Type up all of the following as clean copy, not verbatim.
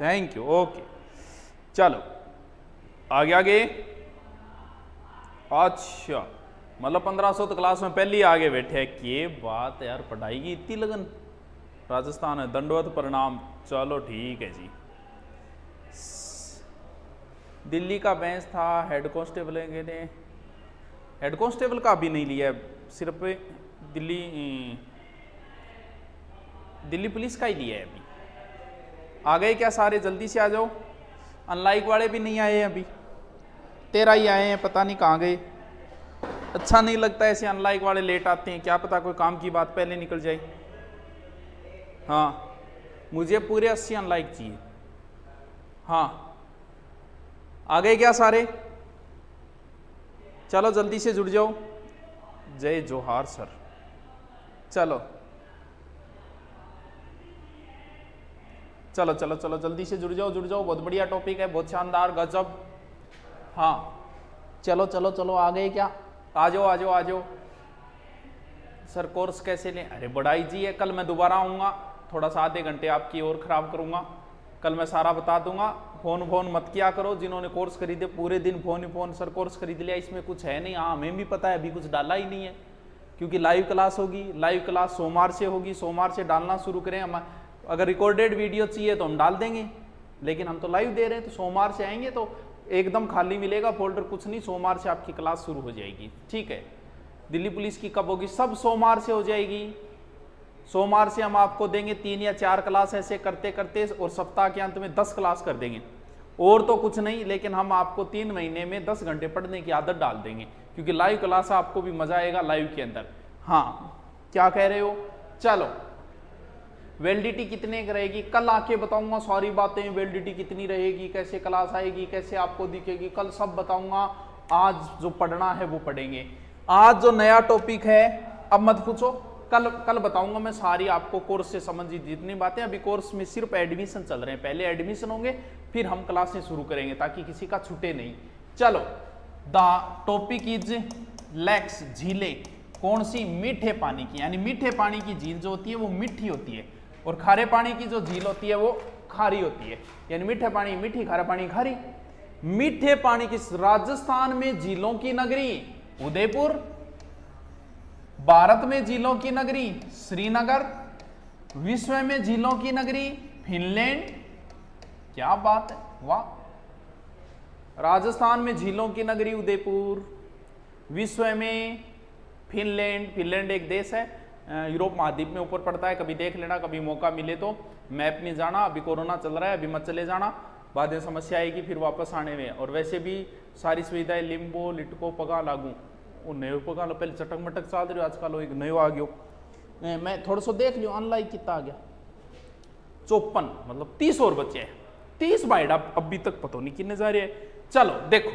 Thank you. Okay चलो आगे आगे। अच्छा मतलब 1500 तो क्लास में पहले ही आगे बैठे हैं। ये बात है यार, पढ़ाई की इतनी लगन। राजस्थान है, दंडवत प्रणाम। चलो ठीक है जी। दिल्ली का बेंच था, हेड कांस्टेबल ने हेड कांस्टेबल का भी नहीं लिया, सिर्फ दिल्ली दिल्ली पुलिस का ही लिया है अभी। आ गए क्या सारे? जल्दी से आ जाओ। अनलाइक वाले भी नहीं आए अभी, 13 ही आए हैं, पता नहीं कहाँ गए। अच्छा नहीं लगता ऐसे अनलाइक वाले लेट आते हैं, क्या पता कोई काम की बात पहले निकल जाए। हाँ मुझे पूरे 80 अनलाइक चाहिए। हाँ आ गए क्या सारे? चलो जल्दी से जुड़ जाओ। जय जोहार सर। चलो चलो चलो चलो जल्दी से जुड़ जाओ जुड़ जाओ। बहुत बढ़िया टॉपिक है, बहुत शानदार, गजब। हाँ चलो चलो चलो आ गए क्या? आ जाओ आ जाओ आ जाओ। सर कोर्स कैसे लें? अरे बड़ा इजी है, कल मैं दोबारा आऊँगा, थोड़ा सा आधे घंटे आपकी और ख़राब करूँगा। कल मैं सारा बता दूंगा। फ़ोन मत किया करो, जिन्होंने कोर्स खरीदे पूरे दिन फ़ोन ही फ़ोन, सर कोर्स खरीद लिया, इसमें कुछ है नहीं। हाँ हमें भी पता है, अभी कुछ डाला ही नहीं है, क्योंकि लाइव क्लास होगी। लाइव क्लास सोमवार से होगी, सोमवार से डालना शुरू करें। हम अगर रिकॉर्डेड वीडियो चाहिए तो हम डाल देंगे, लेकिन हम तो लाइव दे रहे हैं, तो सोमवार से आएंगे तो एकदम खाली मिलेगा फोल्डर, कुछ नहीं। सोमवार से आपकी क्लास शुरू हो जाएगी, ठीक है। दिल्ली पुलिस की कब होगी? सब सोमवार से हो जाएगी। सोमवार से हम आपको देंगे 3 या 4 क्लास, ऐसे करते करते, और सप्ताह के अंत में 10 क्लास कर देंगे। और तो कुछ नहीं, लेकिन हम आपको 3 महीने में 10 घंटे पढ़ने की आदत डाल देंगे, क्योंकि लाइव क्लास आपको भी मजा आएगा लाइव के अंदर। हाँ क्या कह रहे हो? चलो वैलिडिटी कितने की रहेगी? कल आके बताऊंगा सारी बातें, वैलिडिटी कितनी रहेगी, कैसे क्लास आएगी, कैसे आपको दिखेगी, कल सब बताऊंगा। आज जो पढ़ना है वो पढ़ेंगे। आज जो नया टॉपिक है, अब मत पूछो, कल बताऊंगा मैं सारी आपको कोर्स से संबंधित जितनी बातें। अभी कोर्स में सिर्फ एडमिशन चल रहे हैं, पहले एडमिशन होंगे फिर हम क्लासें शुरू करेंगे, ताकि किसी का छूटे नहीं। चलो द टॉपिक इज लेक्स, झीलें। कौन सी? मीठे पानी की, यानी मीठे पानी की झील जो होती है वो मीठी होती है, और खारे पानी की जो झील होती है वो खारी होती है। यानी मीठे पानी मीठी, खारा पानी खारी। मीठे पानी की राजस्थान में झीलों की नगरी उदयपुर, भारत में झीलों की नगरी श्रीनगर, विश्व में झीलों की नगरी फिनलैंड। क्या बात है, वाह। राजस्थान में झीलों की नगरी उदयपुर, विश्व में फिनलैंड। फिनलैंड एक देश है, यूरोप महाद्वीप में ऊपर पड़ता है। कभी देख लेना, कभी मौका मिले तो। मैप में जाना, अभी कोरोना चल रहा है, अभी मत चले जाना, बाद में समस्या आएगी फिर वापस आने में। और वैसे भी सारी सुविधाएं लिम्बो, लिटको, पगा लागू। वो नयो पगा लो, पहले चटक मटक चल रही हो, आजकल एक नयो आ गयो। मैं थोड़ा सा देख लियो अनलाइक कितना आ गया, 54, मतलब 30 और बचे हैं। 30 बाइट अभी तक पता नहीं कितने जा रहे हैं। चलो देखो,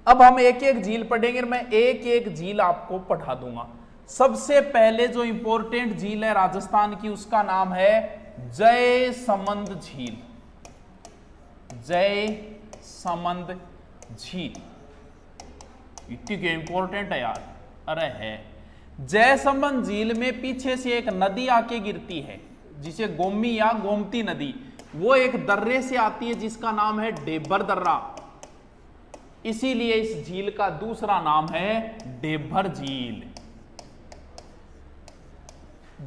अब हम एक एक झील पढ़ेंगे, मैं एक एक झील आपको पढ़ा दूंगा। सबसे पहले जो इंपॉर्टेंट झील है राजस्थान की, उसका नाम है जयसमंद झील। जयसमंद झील इतनी क्या इंपॉर्टेंट है यार? अरे है। जयसमंद झील में पीछे से एक नदी आके गिरती है, जिसे गोमी या गोमती नदी, वो एक दर्रे से आती है जिसका नाम है डेबर दर्रा। इसीलिए इस झील का दूसरा नाम है डेबर झील।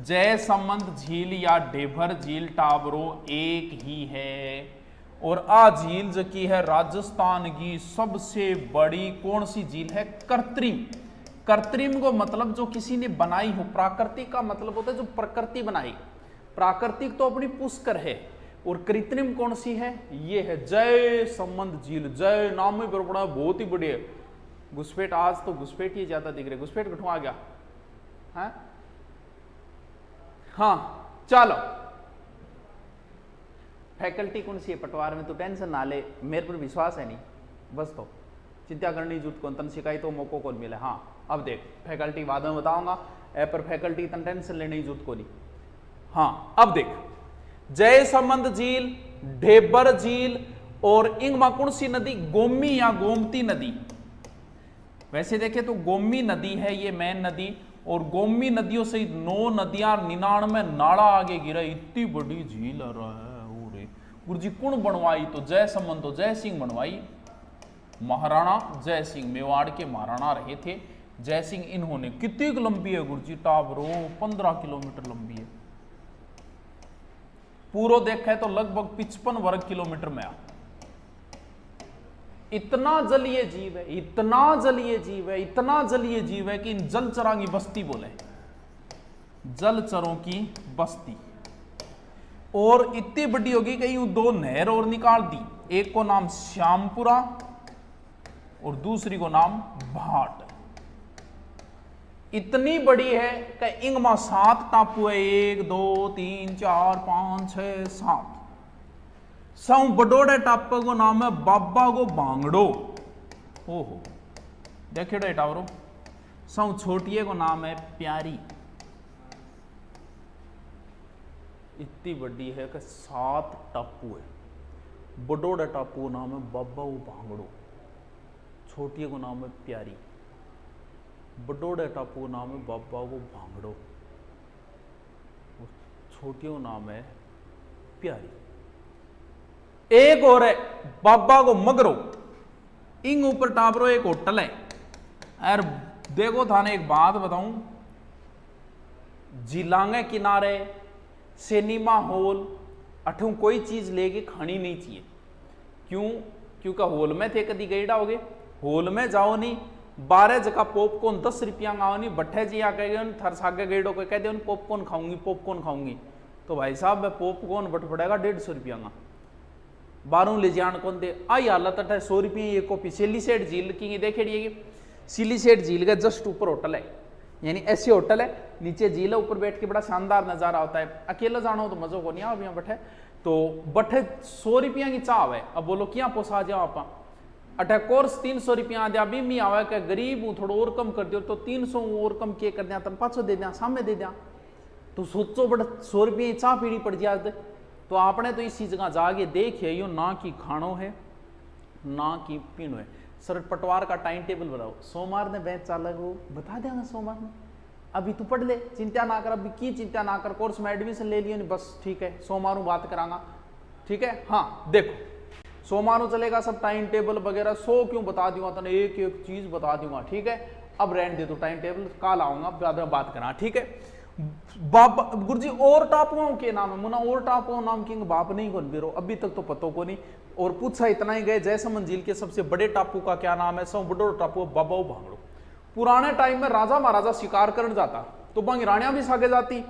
जयसमंद झील या डेबर झील टाबरो एक ही है। और आ झील जो की है राजस्थान की सबसे बड़ी कौन सी झील है? कृत्रिम। कृत्रिम को मतलब जो किसी ने बनाई हो, प्राकृतिक का मतलब होता है जो प्रकृति बनाई। प्राकृतिक तो अपनी पुष्कर है, और कृत्रिम कौन सी है? ये है जयसमंद झील। जय नाम में बड़ा बहुत ही बढ़िया। घुसपैठ, आज तो घुसपैठ ही ज्यादा दिख रहे, घुसपैठ कठुआ गया है। हाँ चलो, फैकल्टी कौन सी है पटवार में? तो टेंशन ना ले, मेरे पर विश्वास है नहीं, बस तो चिंता करनी जरूरत कौन, तन शिकायत हो मौको कौन मिले। हाँ अब देख, फैकल्टी बाद में बताऊंगा, ए पर फैकल्टी तन टेंशन लेने की जरूरत को नहीं। हाँ अब देख, जयसमंद झील, ढेबर झील, और इंगमा कौन सी नदी? गोमी या गोमती नदी। वैसे देखे तो गोमी नदी है ये मेन नदी, और गोमी नदियों से 9 नदियां, 99 नाला आगे गिरा। इतनी बड़ी झील आ रहा है। गुरुजी कौन बनवाई? तो जय समन तो जय सिंह बनवाई। महाराणा जय सिंह मेवाड़ के महाराणा रहे थे जय सिंह। इन्होंने कितनी लंबी है गुरुजी टाबरो? 15 किलोमीटर लंबी है। पूरा देखा है तो लगभग 55 वर्ग किलोमीटर में आ। इतना जलीय जीव है, इतना जलीय जीव है, इतना जलीय जीव है कि इन जलचरों की बस्ती बोले, जलचरों की बस्ती। और इतनी बड़ी होगी कि यूं 2 नहर और निकाल दी, एक को नाम श्यामपुरा और दूसरी को नाम भाट। इतनी बड़ी है कि इंगमा 7 टापू है, 1 2 3 4 5 6 7। सौ बडोड़े टापू को नाम है बाबा को भांगड़ो। ओहो देखिए टावरो। सौ छोटिए को नाम है प्यारी। इतनी बड़ी है कि 7 टापू है। बडोड़े टापू का नाम है बाबा को भांगड़ो, छोटिए को नाम है प्यारी। बडोड़े टापू का नाम है बाबा को भांगड़ो, छोटियों नाम है प्यारी। एक और है बाबा को मगरो। इंग ऊपर टापरो एक होटल है। यार देखो थाने एक बात बताऊं, जिलांगे किनारे सिनेमा हॉल अठू कोई चीज लेके खानी नहीं चाहिए। क्यों? क्योंकि हॉल में थे कदी गईडा होगे, हॉल में जाओ नहीं 12 जगह पॉपकॉर्न 10 रुपया गाओ नहीं। बट्ठे जी आ कह थर सागे गईडो को कह दे पॉपकॉर्न खाऊंगी पॉपकॉर्न खाऊंगी, तो भाई साहब पॉपकॉर्न बट पड़ेगा 150 रुपया का। 12 ले जान कौन दे। आई हालत है 100 रुपये ये कॉपी। सिलीसेट झील की देखे, सिलीसेट झील का जस्ट ऊपर होटल है, यानी ऐसे होटल है, नीचे झील है, ऊपर बैठ के बड़ा शानदार नजारा होता है। अकेला जाना हो तो मजो को नहीं आ यहाँ बैठे। तो बट्ठे 100 रुपया की चाव है। अब बोलो क्या पोसा जाओ आप अटे कोर्स 300 रुपया दिया भी मी आवे के गरीब हूं थोड़ा और कम कर दियो तो 300 और कम के कर दिया तन 500 दे दिया सामने दे दिया। तो सोचो बड़ा 100 रुपये चाह पीनी पड़ जाए। तो आपने तो इसी जगह जाके देखिए यो ना कि खानो है ना कि पीनो है। सर पटवार का टाइम टेबल बनाओ, सोमवार ने बैच चालक हो बता देंगे सोमवार में। अभी तू पढ़ ले, चिंता ना कर, अभी की चिंता ना कर, कोर्स में एडमिशन ले लियो नहीं बस ठीक है, सोमवार बात करांगा ठीक है। हाँ देखो सोमवार चलेगा सब टाइम टेबल वगैरह 100 क्यों बता दूंगा तने एक एक चीज बता दूंगा ठीक है। अब रहने दे तो टाइम टेबल कल आऊंगा बाद में बात करा ठीक है। बाप गुरुजी और टापुओं के नाम है मुना, और टापुओं नाम किंग बाप नहीं कौन बिरो अभी तक तो पतो को नहीं। और पूछा इतना ही गए जयसमंद झील के सबसे बड़े टापू का क्या नाम है? सौ बड़ो टापू बाबा भांगड़ो। पुराने टाइम में राजा महाराजा शिकार करने जाता तो बांगी रानियां भी सागे जाती।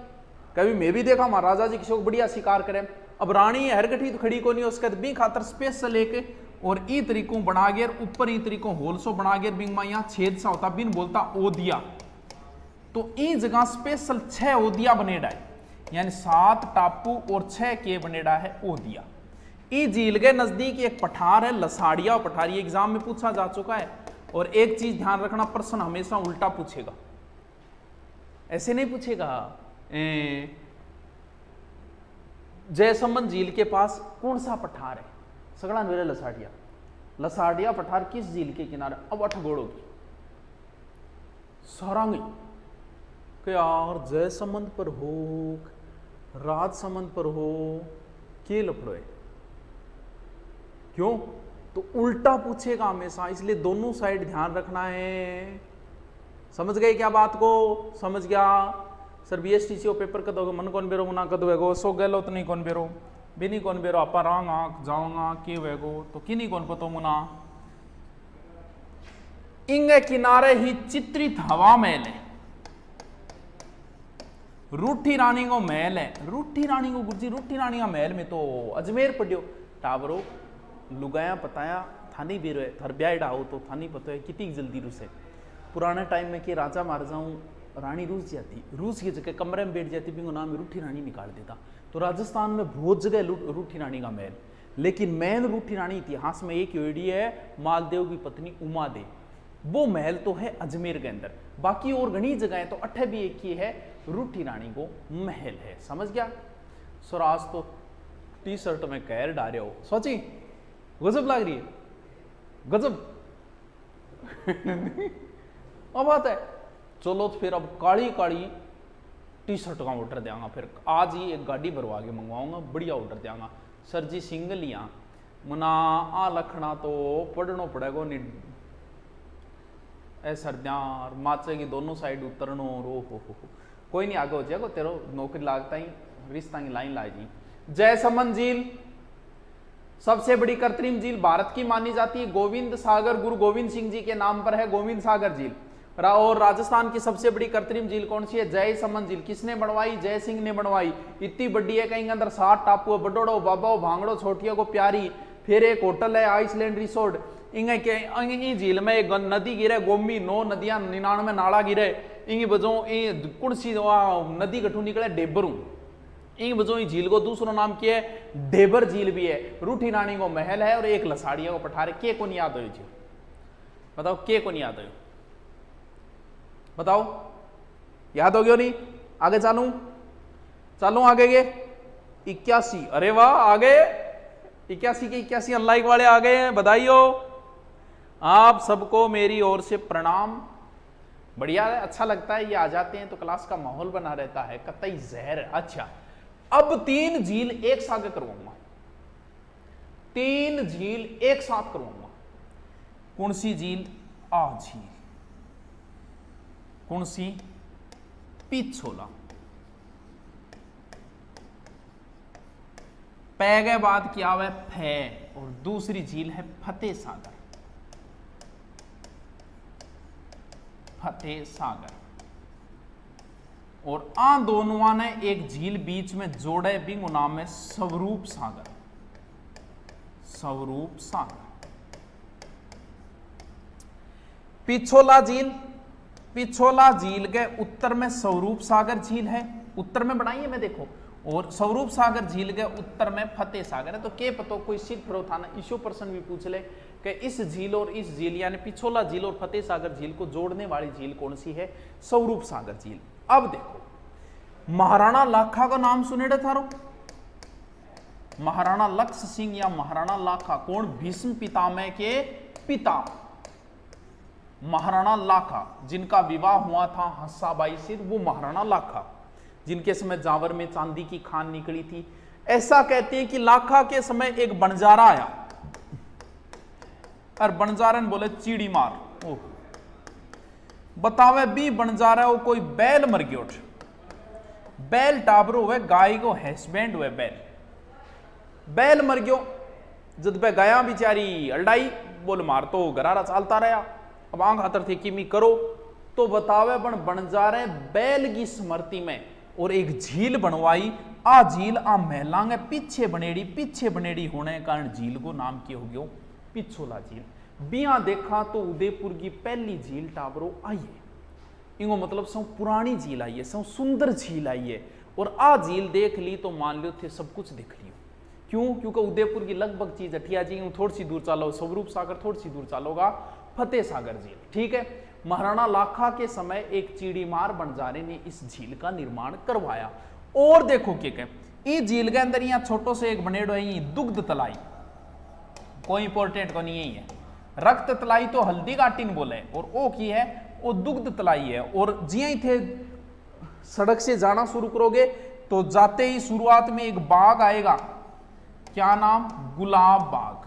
कभी मैं भी देखा महाराजा जी किसी को बढ़िया शिकार करे। अब रानी हरगठी तो खड़ी को नहीं उसके बी खातर स्पेस से लेके और ई तरीकों बना गेर ऊपर ई तरीकों होल सो बना गेर बिंग मा यहाँ छेद सा होता बिन बोलता ओदिया। तो ई जगह स्पेशल 6 ओदिया बनेड़ा है, यानी 7 टापू और 6 के बनेड़ा है ओदिया। ई झील के नजदीक एक पठार है लसाड़िया पठार, ये एग्जाम में पूछा जा चुका है। और एक चीज ध्यान रखना, प्रश्न हमेशा उल्टा पूछेगा, ऐसे नहीं पूछेगा। जयसमंद झील के पास कौन सा पठार है? सगड़ा मेरे लसाड़िया। लसाड़िया पठार किस झील के किनारे? अब अठगोड़ों की सारंगी के यार जयसमंद पर हो राजसमंद पर हो के लपड़ो है। क्यों? तो उल्टा पूछेगा हमेशा, इसलिए दोनों साइड ध्यान रखना है। समझ गए क्या बात को? समझ गया सर बीएसटीसी पेपर कद मन कौन बेरो मुना कद वेगो सो गलो तो नहीं कौन बेरो भी नहीं कौन बेरो आपा रांगा जाऊंगा के वेगो तो कि नहीं कौन पतो मुना। इंगे किनारे ही चित्रित हवा महल है, रूठी रानी को महल है। रूठी रानी को गुरुजी रूठी रानी का महल में तो अजमेर पढ़ियो टावरो लुगाया पताया थानी भी रहे थर ब्याह डाओ तो थानी पता है कितनी जल्दी रूस है। पुराने टाइम में कि राजा महाराजाओं रानी रूस जाती, रूस की जगह कमरे में बैठ जाती, बिंगो नाम रूठी रानी निकाल देता। तो राजस्थान में बहुत जगह रूठी रानी का महल, लेकिन मेन रूठी रानी इतिहास में एक योड़ी है मालदेव की पत्नी उमा देव, वो महल तो है अजमेर के अंदर। बाकी और घनी जगह तो अठे भी एक ही है रूठी रानी को महल है। समझ गया? सर आज तो टी शर्ट में कैर डाले हो, सोची गजब लग रही है, गजब। अब बात है चलो तो फिर अब काली काली टी शर्ट का ऑर्डर देंगा, फिर आज ही एक गाड़ी भरवा के मंगवाऊंगा, बढ़िया ऑर्डर देंगा। सर जी सिंगलियां मुना आ लखना तो पढ़नो पड़ेगा नहीं ए सर्दियाँ माचे की दोनों साइड उतरनो रो हो कोई नहीं आगे हो जाएगा तेरो नौकरी लागता ही रिश्ता की लाइन लाई जी। जयसमंद झील सबसे बड़ी कृत्रिम झील भारत की मानी जाती है। गोविंद सागर गुरु गोविंद सिंह जी के नाम पर है गोविंद सागर झील। और राजस्थान की सबसे बड़ी कृत्रिम झील कौन सी है? जयसमंद झील। किसने बनवाई? जय सिंह ने बनवाई। इतनी बड़ी है कहीं अंदर 7 टापू है, बडोड़ो बाबा भांगड़ो छोटिया को प्यारी, फिर एक होटल है आइसलैंड रिसोर्ट। इंगे झील में एक नदी गिरे गोमी 9 नदियां 99 नाला गिरे इंगी बजो कौन सी नदी कठू निकले डेबरू इंग बजो झील को दूसरा नाम क्या है? डेबर झील भी है। रूठी रानी को महल है और एक लसाड़िया को पठारे। के को नहीं याद हो जी? बताओ के को नहीं याद हो? बताओ याद हो गया नहीं? आगे चालू आगे के 81। अरे वाह आगे 81 के 81 अनलाइक वाले आ गए हैं, बधाई हो आप सबको मेरी ओर से प्रणाम। बढ़िया है, अच्छा लगता है ये आ जाते हैं तो क्लास का माहौल बना रहता है, कतई जहर। अच्छा अब 3 झील एक साथ करवाऊंगा, 3 झील एक साथ करवाऊंगा। कौन सी झील? आ झील। कौन सी? पिछोला। पै के बाद क्या है? फै। और दूसरी झील है फतेह सागर। फतेह सागर। और आ दोनों ने एक झील बीच में जोड़े भी नाम है स्वरूप सागर। स्वरूप सागर। पिछोला झील, पिछोला झील के उत्तर में स्वरूप सागर झील है, उत्तर में बनाइए मैं देखो। और स्वरूप सागर झील के उत्तर में फतेह सागर है। तो के पतो कोई सिर फिरो था ना, इशू पर्सन भी पूछ ले कि इस झील और इस झील यानी पिछोला झील और फतेह सागर झील को जोड़ने वाली झील कौन सी है? स्वरूप सागर झील। अब देखो महाराणा लाखा का नाम सुनेड़े थारो? महाराणा लक्ष्य सिंह या महाराणा लाखा कौन? भीष्म पितामह के पिता महाराणा लाखा, जिनका विवाह हुआ था हंसाबाई से, वो महाराणा लाखा, जिनके समय जावर में चांदी की खान निकली थी। ऐसा कहते हैं कि लाखा के समय एक बंजारा आया और बंजारन बोले चीड़ी मार। ओह बतावे भी बंजारा वो कोई बैल मर गयो, बैल टाबरो हुए, गाय को हस्बैंड हुए, बैल मर गयो। जद पे गया बिचारी अल्डाई बोल मार तो गरारा चालता रहा। अब आंख हाथर थे कि मी करो तो बतावे बन जा रहे बैल की स्मृति में और एक झील बनवाई। आ झील आ महलांगे पीछे बनेड़ी होने के कारण झील को नाम क्या हो गया? पिछोला झील। बिया देखा तो उदयपुर की पहली झील टाबरो आई है, इनको मतलब सब पुरानी झील आई है, सब सुंदर झील आई है। और आ झील देख ली तो मान लो थे सब कुछ देख लियो। क्यों? क्योंकि उदयपुर की लगभग चीज अठिया जी थोड़ी सी दूर चालो स्वरूप सागर, थोड़ी सी दूर चालोगा फतेह सागर झील। ठीक है। महाराणा लाखा के समय एक चीड़ीमार बंजारे ने इस झील का निर्माण करवाया। और देखो क्या इस झील के अंदर यहाँ छोटो से एक बनेड़ो है दुग्ध तलाई, कोई इंपोर्टेंट को नहीं है। रक्त तलाई तो हल्दी घाटी बोले और ओ की है वो दुग्ध तलाई है। और जिया ही थे सड़क से जाना शुरू करोगे तो जाते ही शुरुआत में एक बाग आएगा, क्या नाम? गुलाब बाग।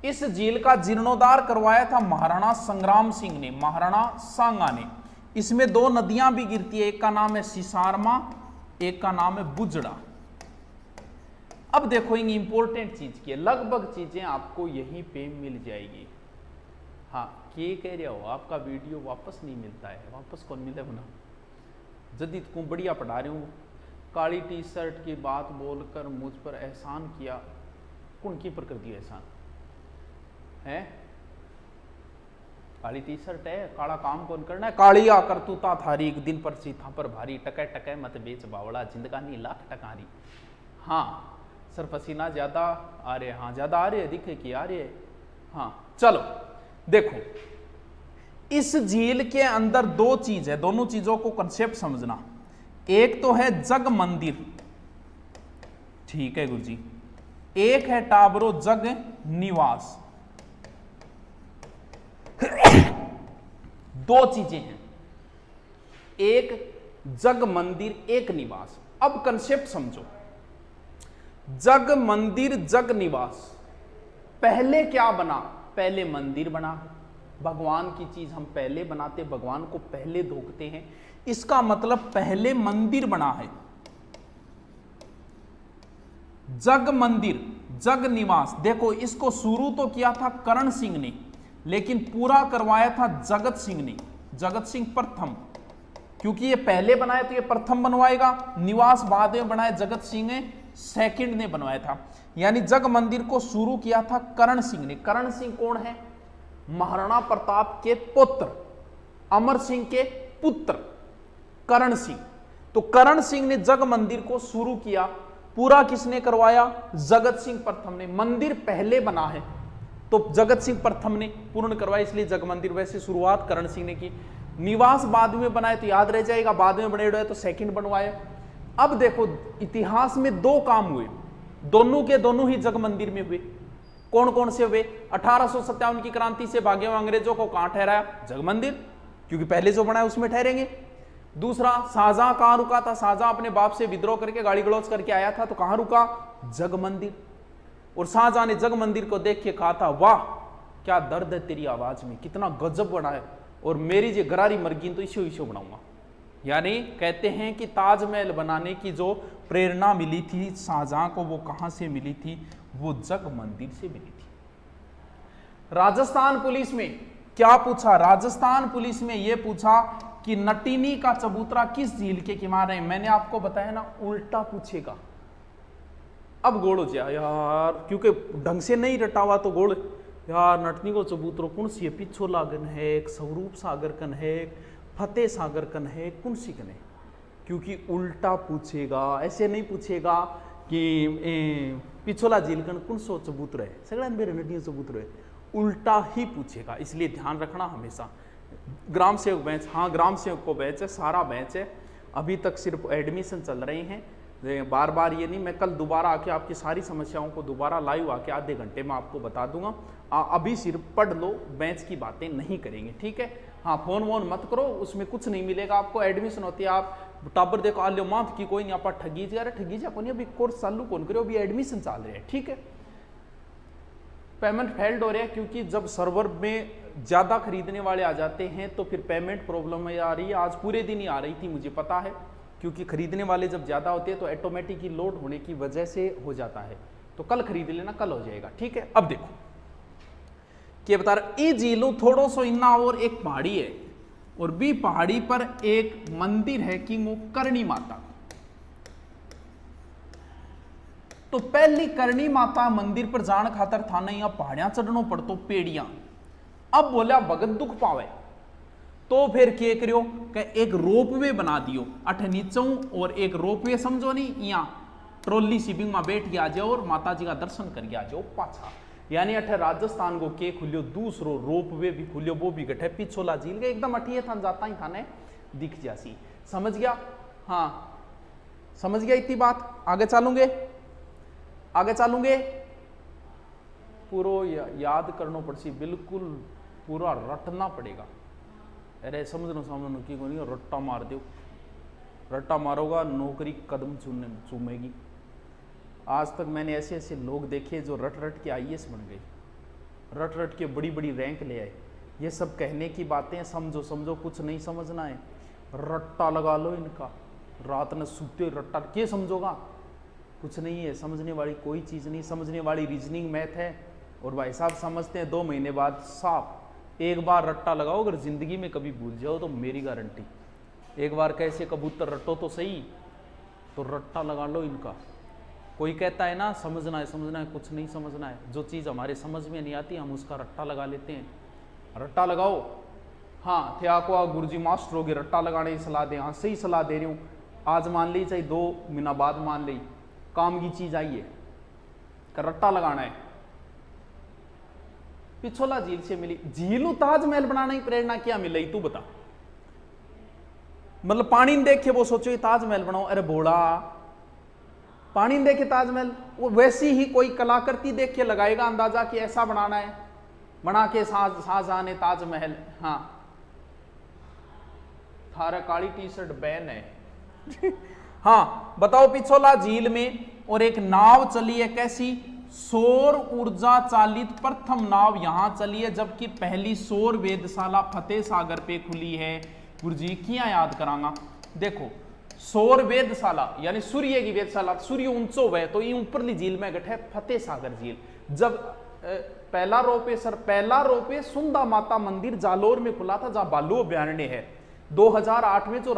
इस झील का जीर्णोद्धार करवाया था महाराणा संग्राम सिंह ने, महाराणा सांगा ने। इसमें 2 नदियां भी गिरती है, एक का नाम है सिसारमा, एक का नाम है बुजड़ा। अब देखो इंपॉर्टेंट चीज की है, लगभग चीजें आपको यहीं पे मिल जाएगी। हाँ क्या कह रहे हो? आपका वीडियो वापस नहीं मिलता है, वापस कौन मिले बना? जदीद को बढ़िया पढ़ा रही हूँ। काली टी शर्ट की बात बोलकर मुझ पर एहसान किया, कौन की पर कर दिया एहसान है? काली टी शर्ट है, काला काम कौन करना है? कालिया करतूता थारी एक दिन पर सी था पर भारी, टके टके मत बेच बावड़ा, जिंदगानी लाख टकारी। हाँ सर पसीना ज्यादा आ रहे, हाँ ज्यादा आ रहे, दिखे कि आ रहे। हाँ चलो देखो इस झील के अंदर 2 चीज है, दोनों चीजों को कंसेप्ट समझना। एक तो है जग मंदिर, ठीक है गुरुजी, एक है टाबरो जग निवास। 2 चीजें हैं, एक जग मंदिर, एक निवास। अब कंसेप्ट समझो, जग मंदिर जग निवास, पहले क्या बना? पहले मंदिर बना। भगवान की चीज हम पहले बनाते, भगवान को पहले धोखते हैं, इसका मतलब पहले मंदिर बना है। जग मंदिर जग निवास, देखो इसको शुरू तो किया था करण सिंह ने, लेकिन पूरा करवाया था जगत सिंह ने, जगत सिंह प्रथम, क्योंकि ये पहले बनाया तो ये प्रथम बनवाएगा। निवास बाद में बनाया जगत सिंह ने, सेकंड ने बनवाया था। यानी जग मंदिर को शुरू किया था करण सिंह ने। करण सिंह कौन है? महाराणा प्रताप के पुत्र, अमर सिंह के पुत्र करण सिंह। तो करण सिंह ने जग मंदिर को शुरू किया, पूरा किसने करवाया? जगत सिंह प्रथम ने। मंदिर पहले बना है तो जगत सिंह प्रथम ने पूर्ण करवाया, इसलिए जग मंदिर। वैसे शुरुआत करण सिंह ने की। निवास बाद में बनाए तो याद रह जाएगा, बाद में बने हुए तो सेकंड बनवाए। अब देखो इतिहास में दो काम हुए, दोनों के दोनों ही जग मंदिर में हुए। कौन कौन से हुए? 1857 की क्रांति से भागे हुए अंग्रेजों को कहां ठहराया? जग मंदिर, क्योंकि पहले जो बनाया उसमें ठहरेंगे। दूसरा, शाहजहां कहां रुका था? शाहजहां अपने बाप से विद्रोह करके गाली गलौज करके आया था, तो कहां रुका? जग मंदिर। और शाहजहां ने जग मंदिर को देख के कहा था, वाह क्या दर्द है तेरी आवाज में, कितना गजब बना है, और मेरी जो गरारी मरगी तो इशो इशो बनाऊंगा। यानी कहते हैं कि ताजमहल बनाने की जो प्रेरणा मिली थी शाहजहां को, वो कहां से मिली थी? वो जग मंदिर से मिली थी। राजस्थान पुलिस में क्या पूछा? राजस्थान पुलिस में यह पूछा कि नटीनी का चबूतरा किस झील के किनारे है? मैंने आपको बताया ना, उल्टा पूछेगा। अब गोड़ हो जाए यार, क्योंकि ढंग से नहीं रटा हुआ तो गोड़ यार। नटनी को चबूतरो कौन सी है? पिछोला गन है, एक स्वरूप सागर कन है, फतेह सागर कन है, कौन सी कन है? क्योंकि उल्टा पूछेगा, ऐसे नहीं पूछेगा कि पिछोला झील कन कौन सो चबूतरो है, सगड़ा मेरे नटनी चबूतरो है, उल्टा ही पूछेगा। इसलिए ध्यान रखना हमेशा। ग्राम सेवक बैच, हाँ ग्राम सेवक को बैच है, सारा बैच है, अभी तक सिर्फ एडमिशन चल रहे हैं, बार बार ये नहीं। मैं कल दोबारा आके आपकी सारी समस्याओं को दोबारा लाइव आके आधे घंटे में आपको बता दूंगा। अभी सिर्फ पढ़ लो, बैच की बातें नहीं करेंगे, ठीक है? हाँ फोन वोन मत करो, उसमें कुछ नहीं मिलेगा आपको। एडमिशन होती है, आप टाबर देखो आ लो मात की कोई नहीं, आप ठगी जा रहे, ठगी जा कोई, अभी कोर्स चालू कौन करो, अभी एडमिशन चल रहे हैं, ठीक है? पेमेंट फेल्ड हो रहे हैं क्योंकि जब सर्वर में ज्यादा खरीदने वाले आ जाते हैं तो फिर पेमेंट प्रॉब्लम आ रही है। आज पूरे दिन ही आ रही थी, मुझे पता है, क्योंकि खरीदने वाले जब ज्यादा होते हैं तो ऑटोमेटिक ही लोड होने की वजह से हो जाता है। तो कल खरीद लेना, कल हो जाएगा, ठीक है? अब देखो क्या बता रहा, ये झीलों थोड़ो सो इन्ना और एक पहाड़ी है, और भी पहाड़ी पर एक मंदिर है कि वो करणी माता। तो पहली करणी माता मंदिर पर जान खातर था नहीं, यहाँ पहाड़ियां चढ़नो पड़तो पेड़ियां। अब बोला भगत दुख पावे, तो फिर क्या करियो कि एक रोपवे बना दियो अठ नीचों, और एक रोपवे समझो नहीं, यहाँ ट्रॉली शिपिंग में बैठ के आ जाओ और माता जी का दर्शन करके आ जाओ पाछा। यानी अठ राजस्थान को के खुलियो दूसरो रोपवे भी खुलियो, वो भी गठे पिछोला झील के एकदम अठिए था जाता ही थाने दिख जासी। समझ गया? हाँ समझ गया इतनी बात। आगे चलूंगे, आगे चलूंगे, पूरा याद करना पड़सी, बिल्कुल पूरा रटना पड़ेगा। अरे समझनो समझनो की कोई रट्टा मार दो, रट्टा मारोगा नौकरी कदम चूमेगी। आज तक मैंने ऐसे ऐसे लोग देखे जो रट रट के आईएएस बन गए, रट रट के बड़ी बड़ी रैंक ले आए। ये सब कहने की बातें, समझो समझो, कुछ नहीं समझना है, रट्टा लगा लो इनका, रात में सूते रट्टा क्या समझोगा? कुछ नहीं है, समझने वाली कोई चीज़ नहीं, समझने वाली रीजनिंग मैथ है। और भाई साहब समझते हैं 2 महीने बाद साफ। एक बार रट्टा लगाओ, अगर जिंदगी में कभी भूल जाओ तो मेरी गारंटी, एक बार कैसे कबूतर रटो तो सही, तो रट्टा लगा लो इनका। कोई कहता है ना समझना है, कुछ नहीं समझना है। जो चीज़ हमारे समझ में नहीं आती हम उसका रट्टा लगा लेते हैं। रट्टा लगाओ। हाँ थे आपको गुरुजी मास्टर होगी रट्टा लगाने की सलाह दें, हाँ सही सलाह दे रही हूँ। आज मान ली, चाहे 2 महीना बाद मान ली, काम की चीज आई है, रट्टा लगाना है। पिछोला झील से मिली, झीलू ताजमहल बनाने की प्रेरणा क्या मिली तू बता? मतलब पानी ने देखे वो सोचो ताजमहल बनाओ, अरे भोला पानी ने देखे ताजमहल, वो वैसी ही कोई कलाकृति देख के लगाएगा अंदाजा कि ऐसा बनाना है, बना के शाहजहां ने ताजमहल। हाँ थारा काली टी शर्ट बैन है हाँ बताओ, पिछोला झील में और एक नाव चली है, कैसी? सौर ऊर्जा चालित प्रथम नाव यहां चली है, जबकि पहली सौर वेधशाला फतेह सागर पे खुली है। गुरुजी किया याद करांगा, देखो सौर वेधशाला यानी सूर्य की वेधशाला, सूर्य ऊंचो है तो ये ऊपरली झील में गठे फतेह सागर झील। जब पहला रोपे सुंदा माता मंदिर जालोर में खुला था, जहां बालू अभ्यारण्य है। 2008 में जो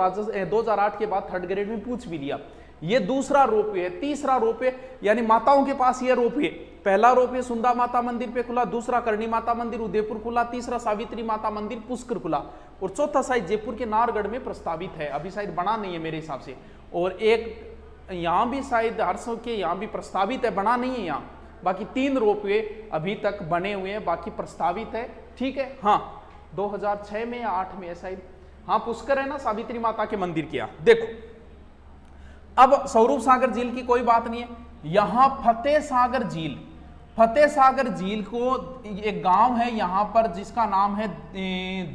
2008 के बाद थर्ड ग्रेड में पूछ भी लिया। ये दूसरा रोपवे है। तीसरा रोपवे यानी माताओं के पास ये रोपवे, पहला रोपवे सुंदा माता मंदिर पे खुला, दूसरा करणी माता मंदिर उदयपुर खुला, तीसरा सावित्री माता मंदिर पुष्कर खुला, और चौथा शायद जयपुर के नारगढ़ में प्रस्तावित है, अभी शायद बना नहीं है मेरे हिसाब से। और एक यहाँ भी शायद हरसों के यहाँ भी प्रस्तावित है, बना नहीं है यहाँ। बाकी 3 रोपवे अभी तक बने हुए हैं, बाकी प्रस्तावित है। ठीक है, हाँ 2006 में या 8 में है शायद। हाँ पुष्कर है ना, सावित्री माता के मंदिर किया। देखो अब स्वरूप सागर झील की कोई बात नहीं है, यहां फतेह सागर झील, फतेह सागर झील को एक गांव है यहां पर जिसका नाम है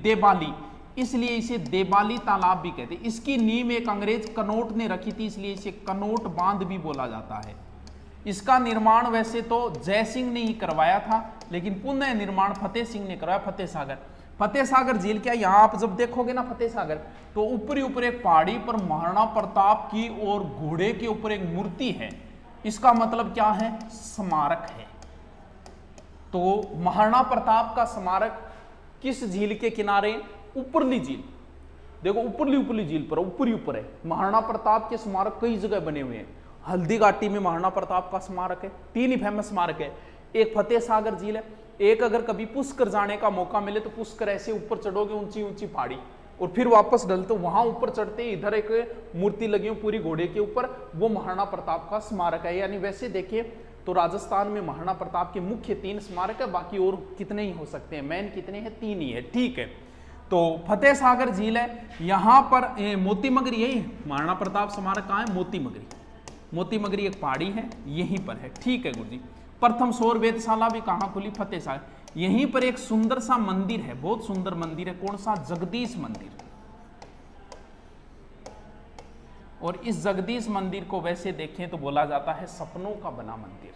देबाली, इसलिए इसे देबाली तालाब भी कहते हैं। इसकी नींव एक अंग्रेज कनोट ने रखी थी, इसलिए इसे कनोट बांध भी बोला जाता है। इसका निर्माण वैसे तो जय सिंह ने ही करवाया था, लेकिन पुनः निर्माण फतेह सिंह ने करवाया, फतेह सागर झील क्या, यहां आप जब देखोगे ना फतेह सागर, तो ऊपर एक पहाड़ी पर महाराणा प्रताप की और घोड़े के ऊपर एक मूर्ति है। इसका मतलब क्या है? स्मारक है। तो महाराणा प्रताप का स्मारक किस झील के किनारे? ऊपरली झील। देखो ऊपरली झील पर ऊपर है। महाराणा प्रताप के स्मारक कई जगह बने हुए हैं। हल्दी घाटी में महाराणा प्रताप का स्मारक है, 3 ही फेमस स्मारक है। एक फतेह सागर झील है, एक अगर कभी पुष्कर जाने का मौका मिले तो पुष्कर ऐसे ऊपर चढ़ोगे ऊंची पहाड़ी, और फिर वापस ढलते वहां ऊपर चढ़ते इधर एक मूर्ति लगी हुई पूरी घोड़े के ऊपर, वो महाराणा प्रताप का स्मारक है। यानी वैसे देखिए तो राजस्थान में महाराणा प्रताप के मुख्य 3 स्मारक है, बाकी और कितने ही हो सकते हैं, मेन कितने हैं? 3 ही है। ठीक है, तो फतेह सागर झील है, यहां पर मोती मगरी है, महाराणा प्रताप स्मारक कहाँ है? मोती मगरी एक पहाड़ी है, यहीं पर है। ठीक है गुरुजी। प्रथम सौर वेधशाला भी कहां खुली? फतेह सागर। यहीं पर एक सुंदर सा मंदिर है, बहुत सुंदर मंदिर है, कौन सा? जगदीश मंदिर। और इस जगदीश मंदिर को वैसे देखें तो बोला जाता है सपनों का बना मंदिर।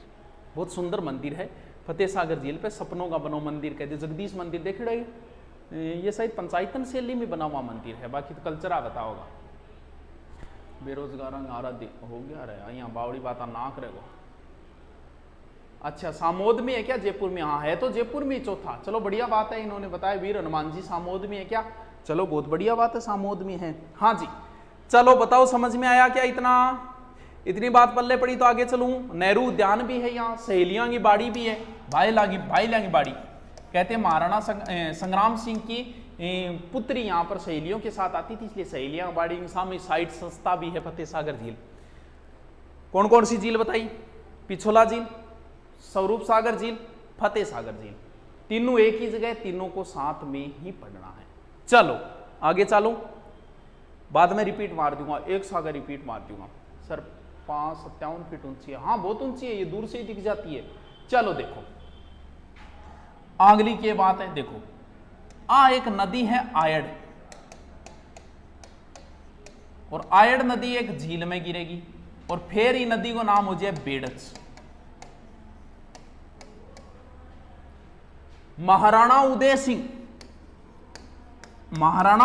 बहुत सुंदर मंदिर है, फतेह सागर झील पे सपनों का बना मंदिर कहते। जगदीश मंदिर देख रहे, ये शायद पंचायतन शैली में बना हुआ मंदिर है, बाकी तो कल्चर आता होगा। बेरोजगार आराध्य हो गया रहा, यहाँ बावड़ी बात नाक रहेगा। अच्छा सामोद में है क्या? जयपुर में? हाँ है तो जयपुर में ही चौथा। चलो बढ़िया बात है, इन्होंने बताया वीर हनुमान जी सामोद में है क्या? चलो बहुत बढ़िया बात है, सामोद में है। हाँ जी चलो बताओ समझ में आया क्या? इतनी बात पल्ले पड़ी तो आगे चलूं। नेहरू उद्यान भी है यहाँ, सहेलियां की बाड़ी भी है, भाई लागी बाड़ी कहते हैं। महाराणा संग्राम सिंह की पुत्री यहाँ पर सहेलियों के साथ आती थी, इसलिए सहेलियां बाड़ी के सामने साइट संस्था भी है। फतेह सागर झील कौन कौन सी झील बताई? पिछोला झील, स्वरूप सागर झील, फतेह सागर झील, तीनों एक ही जगह, तीनों को साथ में ही पढ़ना है। चलो आगे चलो, बाद में रिपीट मार दूंगा, एक सागर रिपीट मार दूंगा। सर 557 फीट ऊंची है। हाँ बहुत ऊंची है, ये दूर से ही दिख जाती है। चलो देखो अगली की बात है, देखो एक नदी है आयड़, और आयड़ नदी एक झील में गिरेगी, और फिर ये नदी को नाम हो जाए बेड़च। महाराणा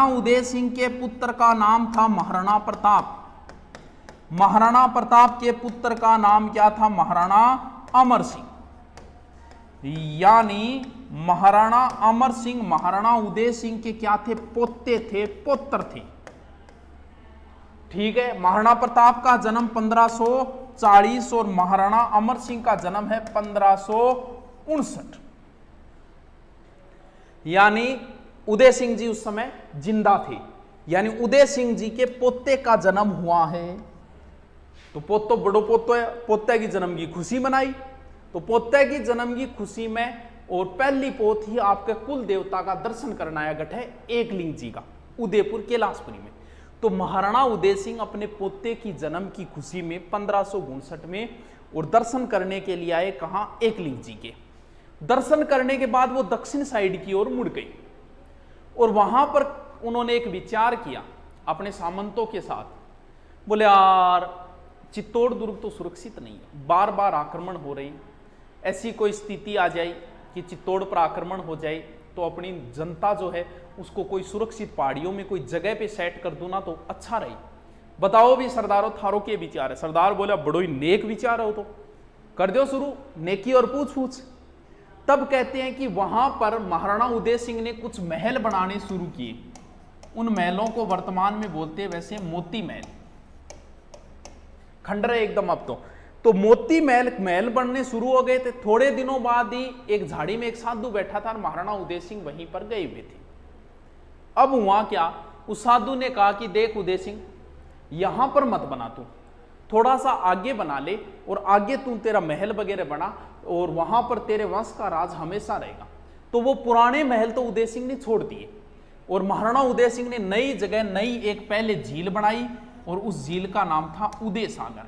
उदय सिंह के पुत्र का नाम था महाराणा प्रताप। महाराणा प्रताप के पुत्र का नाम क्या था? महाराणा अमर सिंह। यानी महाराणा अमर सिंह महाराणा उदय सिंह के क्या थे? पोते थे, पुत्र थे। ठीक है, महाराणा प्रताप का जन्म 1540 और महाराणा अमर सिंह का जन्म है 1559। यानी उदय सिंह जी उस समय जिंदा थे, यानी उदय सिंह जी के पोते का जन्म हुआ है। तो पोतो बड़ो पोतो है, पोते की जन्म की खुशी मनाई। तो पोते की जन्म की खुशी में और पहली पोत ही आपके कुल देवता का दर्शन करना आया गठ है एकलिंग जी का, उदयपुर कैलाशपुरी में। तो महाराणा उदय सिंह अपने पोते की जन्म की खुशी में 1559 में और दर्शन करने के लिए आए कहां? एकलिंग जी के। दर्शन करने के बाद वो दक्षिण साइड की ओर मुड़ गई, और वहां पर उन्होंने एक विचार किया अपने सामंतों के साथ। बोले यार चित्तौड़ दुर्ग तो सुरक्षित नहीं है, बार बार आक्रमण हो रही, ऐसी कोई स्थिति आ जाए कि चित्तौड़ पर आक्रमण हो जाए तो अपनी जनता जो है उसको कोई सुरक्षित पहाड़ियों में कोई जगह पे सेट कर दूं ना तो अच्छा रही। बताओ भी सरदारों थारो के विचार है। सरदार बोला बड़ो ही नेक विचार हो तो कर दो शुरू, नेकी और पूछ पूछ। तब कहते हैं कि वहां पर महाराणा उदय सिंह ने कुछ महल बनाने शुरू किए। उन महलों को वर्तमान में बोलते हैं वैसे मोती महल, खंडर एकदम अब तो मोती महल बनने शुरू हो गए थे। थोड़े दिनों बाद ही एक झाड़ी में एक साधु बैठा था, महाराणा उदय सिंह वहीं पर गए हुए थे। अब हुआ क्या, उस साधु ने कहा कि देख उदय सिंह, यहां पर मत बना, तू थोड़ा सा आगे बना ले और आगे तू तेरा महल वगैरह बना और वहां पर तेरे वंश का राज हमेशा रहेगा। तो वो पुराने महल तो उदय सिंह ने छोड़ दिए और महाराणा उदय सिंह ने नई जगह नई एक पहले झील बनाई और उस झील का नाम था उदय सागर,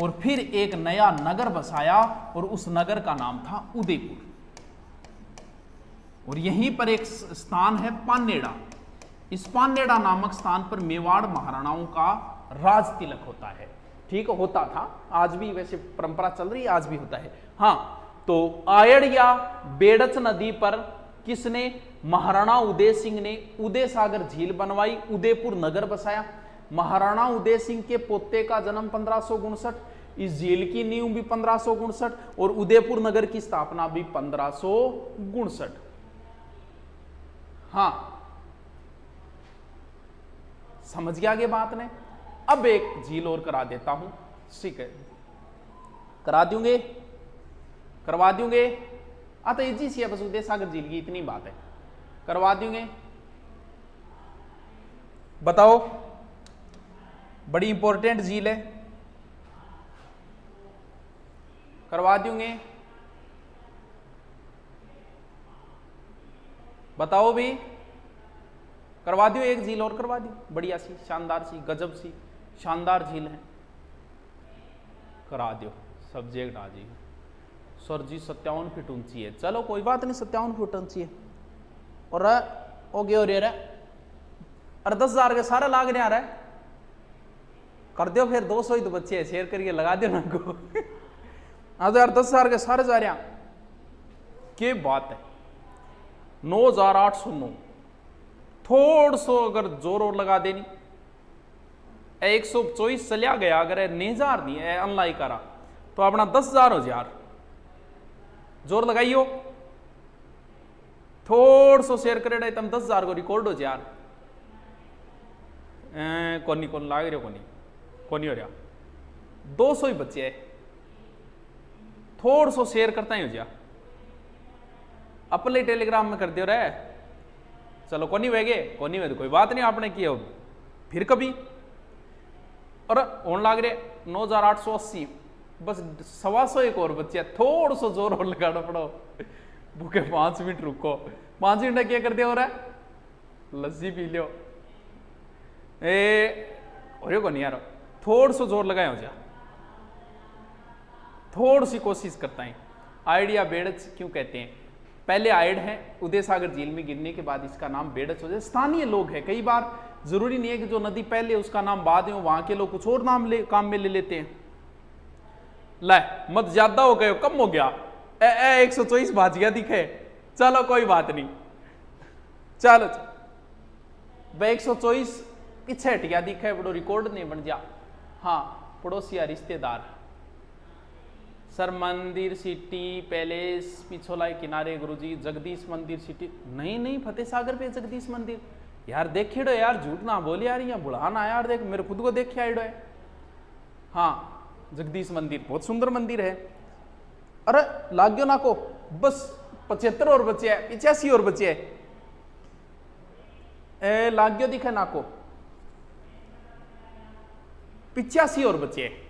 और फिर एक नया नगर बसाया और उस नगर का नाम था उदयपुर। और यहीं पर एक स्थान है पानेड़ा। इस पानेड़ा नामक स्थान पर मेवाड़ महाराणाओं का राज तिलक होता है। ठीक होता था, आज भी वैसे परंपरा चल रही है, आज भी होता है। हाँ, तो आयड़ या बेड़च नदी पर किसने, महाराणा उदय सिंह ने उदय सागर झील बनवाई, उदयपुर नगर बसाया। महाराणा उदय सिंह के पोते का जन्म 1559, इस झील की नींव भी 1559 और उदयपुर नगर की स्थापना भी 1559। हाँ, समझ गया आगे बात ने। अब एक झील और करा देता हूं, ठीक है, करा दूंगे, करवा दूंगे। तो इजी सी है, बस उदय सागर झील की इतनी बात है, करवा दूंगे। बताओ, बड़ी इंपॉर्टेंट झील है, करवा दूंगे। बताओ भी, करवा दियो, एक झील और करवा दियो, बढ़िया सी, शानदार सी, गजब सी, शानदार झील है, करा दियो। सब्जेक्ट आ जाइए, सर जी 57 फीट ऊंची है। चलो कोई बात नहीं, 57 फीट ऊंची है और हो गया। और 10,000 के सारे लाग रहा है, कर दो फिर 200 ही तो बच्चे है, शेयर करके लगा दो ना को। आज यार 10,000 के सारे जा रहे, क्या बात है। 9,809, थोड़ सो अगर जोर और लगा देनी, 124 चलिया गया, अगर 9,000 नहीं है अनलाई करा तो अपना 10,000 हो यार, जोर लगाइयो, थोड़ सो शेयर करे तुम 10,000 को रिकॉर्ड हो यार। कोनी कौन लाग रहे, कोनी हो रहा, 200 ही बच्चे है, थोड़ सो शेयर करता ही हो जा, अपने टेलीग्राम में कर दियो रे। चलो कोनी वेगे, कोनी वे तो कोई बात नहीं, आपने किया फिर कभी। और होने लाग रहे 9,880, बस 125 एक और बच्चे, थोड़ा सा जोर और लगाना पड़ो। भूखे 5 मिनट रुको, 5 मिनट क्या कर दिया हो रहा है, लस्सी पी लो। हो को नहीं यार, थोड़ा सा जोर लगाए हो जा, थोड़ी सी कोशिश करता है। आइडिया बेड़च क्यों कहते हैं, पहले आयड है, उदय सागर झील में गिरने के बाद इसका नाम बेड़च हो जाए। स्थानीय लोग हैं, कई बार जरूरी नहीं है कि जो नदी पहले उसका नाम बाद में, वहां के लोग कुछ और नाम काम में ले लेते हैं। ला मत ज्यादा हो गए, कम हो गया, 124 भाजिया दिखे, चलो कोई बात नहीं, चलो 124 पीछे हट गया दिखे, बड़ो रिकॉर्ड नहीं बन जा। हाँ, पड़ोसी या रिश्तेदार, सर मंदिर सिटी पैलेस पिछोला किनारे गुरुजी, जगदीश मंदिर सिटी, नहीं फतेह सागर पे जगदीश मंदिर यार, देखिए यार, झूठ ना बोले यार, यहाँ बुढ़ाना यार, देख मेरे खुद को देख के आइडो है। हाँ, जगदीश मंदिर बहुत सुंदर मंदिर है। अरे लाग्यो ना को, बस 75 और बचे है, 85 और बचे है, लाग्यो दिखे ना को, 85 और बचे है।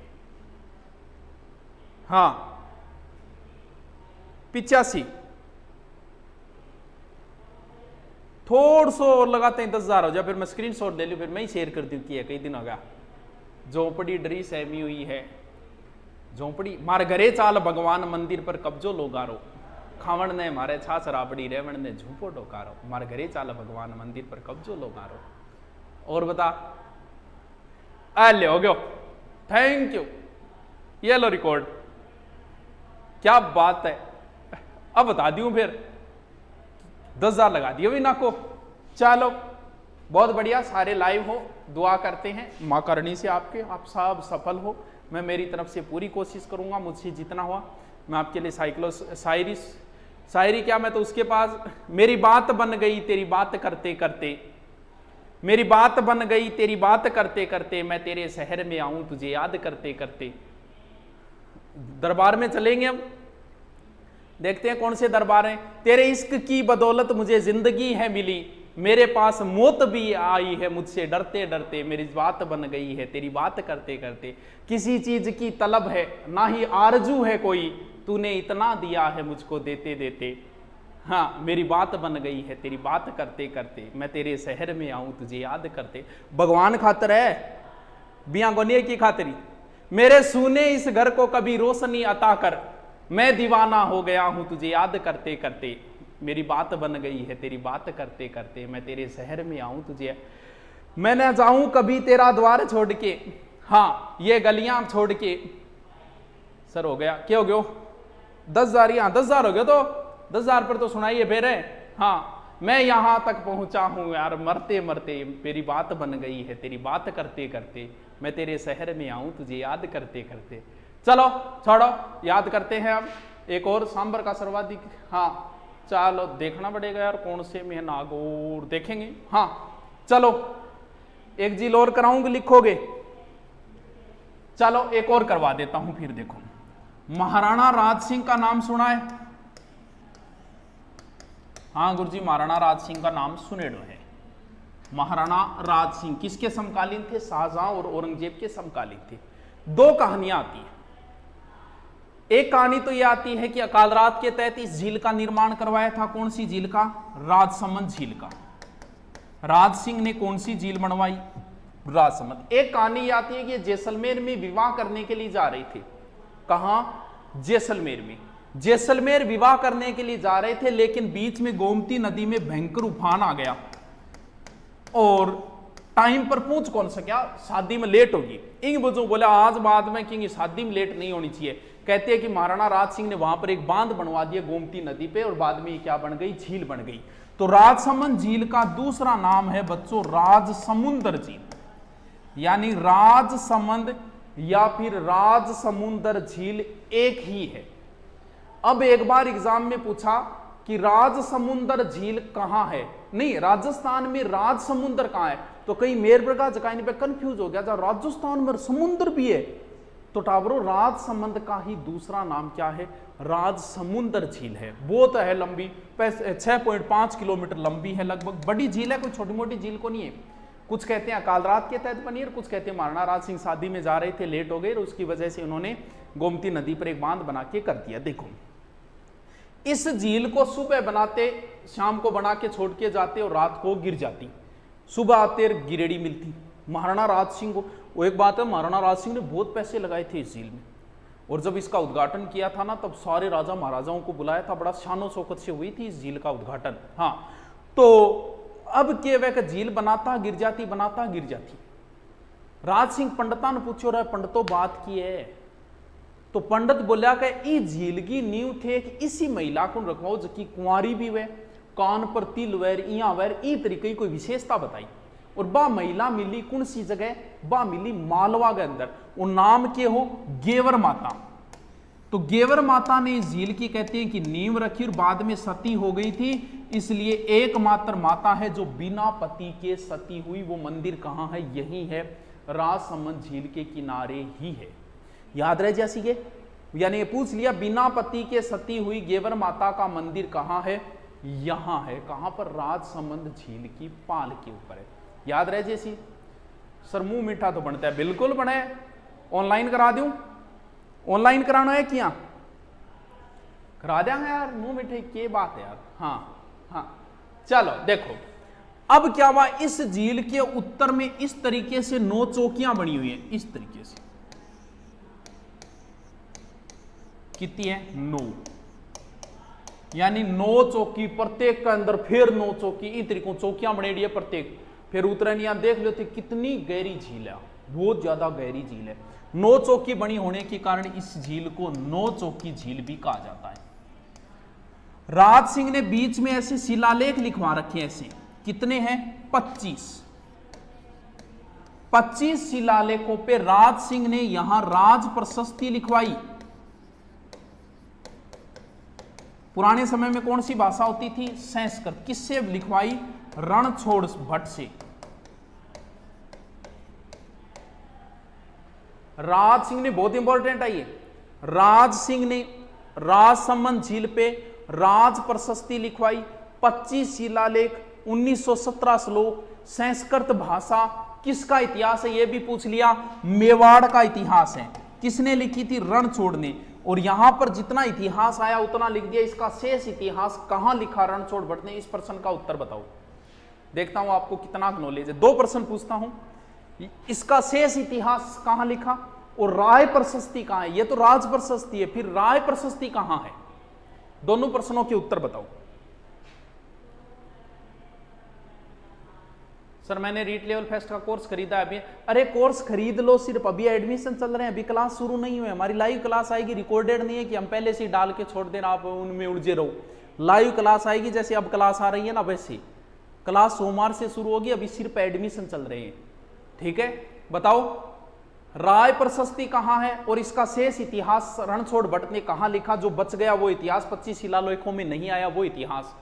हाँ 85, थोड़ा सो और लगाते हैं 10,000 हो जाए, फिर मैं स्क्रीनशॉट ले लूं, फिर मैं ही शेयर कर दूं कि है, कई दिन हो गया। झोंपड़ी डरी सहमी हुई है, झोंपड़ी मार घरे चाल भगवान मंदिर पर कब्जो लोगारो, खावण ने मारे छाछ राबड़ी, रेवण ने झूपो डोकारो, मार घरे चाल भगवान मंदिर पर कब्जो लोगारो। और बता, ले हो गयो, थैंक यू, ये लो रिकॉर्ड, क्या बात है। अब बता दूं फिर 10,000 लगा दिए भी ना को। चलो बहुत बढ़िया, सारे लाइव हो, दुआ करते हैं माँ करनी से आपके, आप सब सफल हो। मैं मेरी तरफ से पूरी कोशिश करूंगा, मुझसे जितना हुआ मैं आपके लिए शायरी क्या, मैं तो उसके पास, मेरी बात बन गई तेरी बात करते करते, मेरी बात बन गई तेरी बात करते करते, मैं तेरे शहर में आऊं तुझे याद करते करते। दरबार में चलेंगे, अब देखते हैं कौन से दरबार हैं। तेरे इश्क की बदौलत मुझे जिंदगी है मिली, मेरे पास मौत भी आई है मुझसे डरते डरते, मेरी बात बन गई है तेरी बात करते करते। किसी चीज की तलब है ना ही आरजू है कोई, तूने इतना दिया है मुझको देते देते। हाँ, मेरी बात बन गई है तेरी बात करते करते, मैं तेरे शहर में आऊं तुझे याद करते। भगवान खातर है, बिया गोनिये की खातरी, मेरे सूने इस घर को कभी रोशनी अता कर, मैं दीवाना हो गया हूं तुझे याद करते करते। मेरी बात बन गई है तेरी बात करते करते, मैं तेरे शहर में आऊं तुझे, मैं न जाऊं कभी तेरा द्वार छोड़ के, हाँ ये गलियां छोड़ के। सर हो गया, क्या हो गया? 10,000, यहाँ 10,000 हो गया, तो 10,000 पर तो सुनाइए फिर है। हाँ, मैं यहां तक पहुंचा हूं यार मरते मरते, मेरी बात बन गई है तेरी बात करते करते, मैं तेरे शहर में आऊं तुझे याद करते करते। चलो छोड़ो, याद करते हैं अब एक और सांबर का सर्वाधिक। हाँ चलो देखना पड़ेगा यार कौन से में नागौर देखेंगे। हाँ चलो एक झील और कराऊंगी, लिखोगे? चलो एक और करवा देता हूं फिर। देखो, महाराणा राज सिंह का नाम सुना है? हाँ गुरुजी, महाराणा राज सिंह का नाम सुनेड़ो है। महाराणा राज सिंह किसके समकालीन थे? शाहजहां और औरंगजेब के समकालीन थे। दो कहानियां आती हैं। एक कहानी तो यह आती है कि अकाल रात के तहत इस झील का निर्माण करवाया था। कौन सी झील का? राजसमंद झील का। राज सिंह ने कौन सी झील बनवाई? राजसमंद। एक कहानी यह आती है कि जैसलमेर में विवाह करने के लिए जा रहे थे। कहां? जैसलमेर में। जैसलमेर विवाह करने के लिए जा रहे थे, लेकिन बीच में गोमती नदी में भयंकर उफान आ गया और टाइम पर पहुंच कौन सका, शादी में लेट होगी। इन बुजुर्ग बोला आज बाद में कि शादी में लेट नहीं होनी चाहिए। कहते हैं कि महाराणा राज सिंह ने वहां पर एक बांध बनवा दिया गोमती नदी पे, और बाद में ये क्या बन गई? झील बन गई। तो राजसमंद झील का दूसरा नाम है बच्चों राजसमुंदर झील, यानी राजसमंद या फिर राजसमुंदर झील एक ही है। अब एक बार एग्जाम में पूछा कि राजसमुंदर झील कहां है, नहीं राजस्थान में राजसमुंदर कहां है, तो कई मेरपुर का जकाइन पे कंफ्यूज हो गया, जब राजस्थान में समुद्र भी है। तो टावरो राजसमंद का ही दूसरा नाम क्या है? राजसमुंदर झील है। बहुत है लंबी, 6.5 किलोमीटर लंबी है लगभग, बड़ी झील है, कोई छोटी मोटी झील को नहीं है। कुछ कहते हैं अकाल रात के तहत बनी, और कुछ कहते हैं महाराणा राज सिंह शादी में जा रहे थे, लेट हो गए, और उसकी वजह से उन्होंने गोमती नदी पर एक बांध बना के कर दिया। देखो, इस झील को सुबह बनाते, शाम को बना के छोड़ के जाते और रात को गिर जाती, सुबह आते गिरेड़ी मिलती। महाराणा राज सिंह को, वो एक बात है, महाराणा राज सिंह ने बहुत पैसे लगाए थे इस झील में, और जब इसका उद्घाटन किया था ना, तब सारे राजा महाराजाओं को बुलाया था, बड़ा शानो शौकत से हुई थी इस झील का उद्घाटन। हाँ, तो अब के वह झील बनाता गिर जाती, बनाता गिर जाती। राज सिंह पंडिता ने पूछो रहा, पंडितों बात की है? तो पंडित बोला कि ई झील की नींव थे कि इसी महिला को रखवाओ जबकि कुंवारी भी वे, कान पर तिल वैर इया वैर ई तरीके कोई विशेषता बताई। और बा महिला मिली कौन सी जगह? बा मिली मालवा के अंदर, और नाम के हो गेवर माता। तो गेवर माता ने इस झील की कहते हैं कि नींव रखी, और बाद में सती हो गई थी, इसलिए एकमात्र माता है जो बिना पति के सती हुई। वो मंदिर कहां है? यही है, राजसमंद झील के किनारे ही है। याद रहे जैसी के, यानी ये पूछ लिया बिना पति के सती हुई गेवर माता का मंदिर कहां है? यहां है। कहां पर? राजसमंद झील की पाल के ऊपर है। याद रहे जैसी। सर मुंह मीठा तो बनता है, बिल्कुल बने। ऑनलाइन करा दूं? ऑनलाइन कराना है क्या? करा देंगे यार, मुंह मीठे की बात है यार। हाँ हाँ चलो देखो, अब क्या हुआ, इस झील के उत्तर में इस तरीके से 9 चौकियां बनी हुई हैं, इस तरीके से। कितनी है? 9, यानी 9 चौकी, प्रत्येक के अंदर फिर 9 चौकी, इन तरीकों चौकियां बनेड़ी है प्रत्येक। फिर उतरन यहां देख लो कितनी गहरी झील है। बहुत ज्यादा गहरी झील है। 9 चौकी बनी होने के कारण इस झील को 9 चौकी झील भी कहा जाता है। राज सिंह ने बीच में ऐसे शिलालेख लिखवा रखे हैं, ऐसे कितने हैं 25 शिलालेखों पे राज सिंह ने यहां राज प्रशस्ति लिखवाई। पुराने समय में कौन सी भाषा होती थी? संस्कृत। किससे लिखवाई? रणछोड़ भट्ट से। राज सिंह ने, बहुत इंपॉर्टेंट है ये, राज सिंह ने राजसमंद झील पे राज प्रशस्ति लिखवाई। 25 शिलालेख, 1917 श्लोक, संस्कृत भाषा। किसका इतिहास है ये भी पूछ लिया, मेवाड़ का इतिहास है। किसने लिखी थी? रणछोड़ ने। और यहां पर जितना इतिहास आया उतना लिख दिया। इसका शेष इतिहास कहां लिखा रणछोड़ भट्ट ने? इस प्रश्न का उत्तर बताओ। देखता हूं आपको कितना नॉलेज है। 2 प्रश्न पूछता हूं, इसका शेष इतिहास कहां लिखा और राय प्रशस्ति कहां है? ये तो राज प्रशस्ति है, फिर राय प्रशस्ति कहां है? दोनों प्रश्नों के उत्तर बताओ। सर मैंने रीट लेवल फेस्ट का कोर्स खरीदा है अभी। अरे कोर्स खरीद लो, सिर्फ अभी एडमिशन चल रहे हैं, अभी क्लास शुरू नहीं हुए। हमारी लाइव क्लास आएगी, रिकॉर्डेड नहीं है कि हम पहले से डाल के छोड़ देना, आप उनमें उलझे रहो। लाइव क्लास आएगी, जैसे अब क्लास आ रही है ना वैसे। क्लास सोमवार से शुरू होगी, अभी सिर्फ एडमिशन चल रहे हैं, ठीक है। बताओ राय प्रशस्ति कहां है और इसका शेष इतिहास रणछोड़ भट्ट ने कहां लिखा? जो बच गया वो इतिहास, 25 शिलालेखों में नहीं आया वो इतिहास।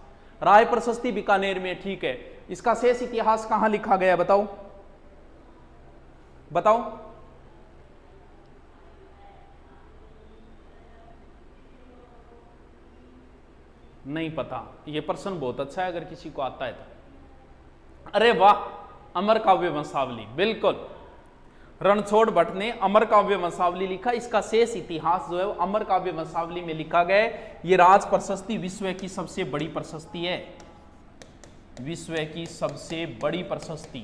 राय प्रशस्ति बीकानेर में, ठीक है। इसका शेष इतिहास कहां लिखा गया? बताओ बताओ। नहीं पता। यह प्रश्न बहुत अच्छा है अगर किसी को आता है तो। अरे वाह, अमर काव्य वंशावली, बिल्कुल। रणछोड़ भट्ट ने अमर काव्य वंशावली लिखा। इसका शेष इतिहास जो है वो अमर काव्य वंशावली में लिखा गया है। ये राज प्रशस्ति विश्व की सबसे बड़ी प्रशस्ति है, विश्व की सबसे बड़ी प्रशस्ति।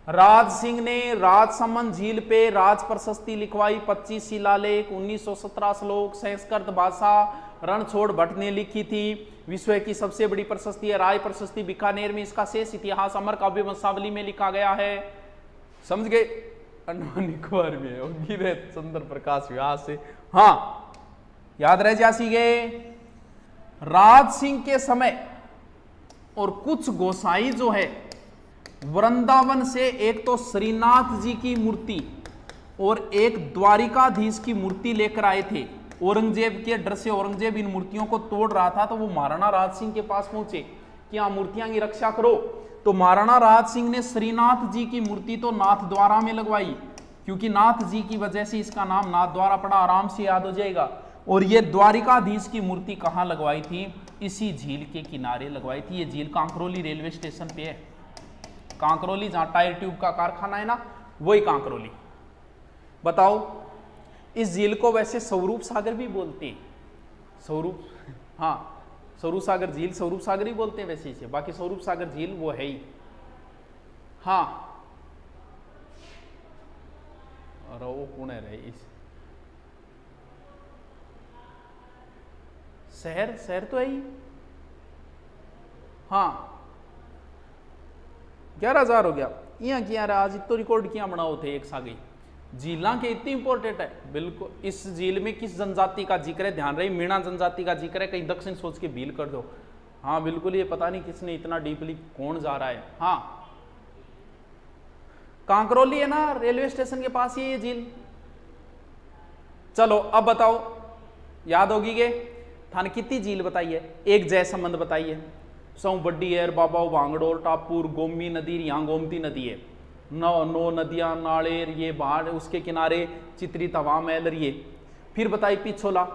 राज सिंह ने राजसमंद झील पे राज प्रशस्ति लिखवाई। 25 शिलालेख, 1917 श्लोक, संस्कृत भाषा रणछोड़ भट्ट ने लिखी थी। विश्व की सबसे बड़ी प्रशस्ति है राय प्रशस्ति बीकानेर में। इसका शेष इतिहास अमर काव्य वंशावली में लिखा गया है। समझ गए? अंडमान निकोबार में होगी रे चंद्र प्रकाश व्यास से। हाँ याद रह जासी गए। राज सिंह के समय और कुछ गोसाई जो है वृंदावन से एक तो श्रीनाथ जी की मूर्ति और एक द्वारिकाधीश की मूर्ति लेकर आए थे। औरंगजेब के डर से औरंगजेब इन मूर्तियों को तोड़ रहा था, तो वो महाराणा राज सिंह के पास पहुंचे कि हाँ मूर्तियां की रक्षा करो। तो महाराणा राज सिंह ने श्रीनाथ जी की मूर्ति तो नाथ द्वारा में लगवाई, क्योंकि नाथ जी की वजह से इसका नाम नाथ द्वारा पड़ा, आराम से याद हो जाएगा। और ये द्वारिकाधीश की मूर्ति कहाँ लगवाई थी? इसी झील के किनारे लगवाई थी। ये झील कांकरोली रेलवे स्टेशन पे है। कांकरोली जहां टायर ट्यूब का कारखाना है ना, वही कांकरोली। बताओ इस झील को वैसे स्वरूप सागर भी बोलते हैं। स्वरूप, हाँ स्वरूप सागर झील स्वरूप सागर ही बोलते हैं वैसे इसे, बाकी स्वरूप सागर झील वो है ही। हाँ और वो कौन है रहे इस शहर, शहर तो है ही। हाँ 11,000 हो गया। यहाँ किया आज तो रिकॉर्ड किया बनाओ थे एक सागे झीला के, इतनी इंपॉर्टेंट है। बिल्कुल इस झील में किस जनजाति का जिक्र है? ध्यान रही, मीणा जनजाति का जिक्र है। कहीं दक्षिण सोच के भील कर दो। हाँ बिल्कुल, ये पता नहीं किसने इतना डीपली कौन जा रहा है। हाँ कांकरोली है ना, रेलवे स्टेशन के पास ही ये झील। चलो अब बताओ, याद होगी के थाने कितनी झील बताइए? एक जयसमंद बताइए, सौ बड्डी है, बाबा भांगड़ोल, टापुर, गोमी नदी, यहाँ गोमती नदी है। 9 नदियां नाड़ेर, ये बाढ़, उसके किनारे चित्री तवा महल। ये फिर बताइए पिछोला,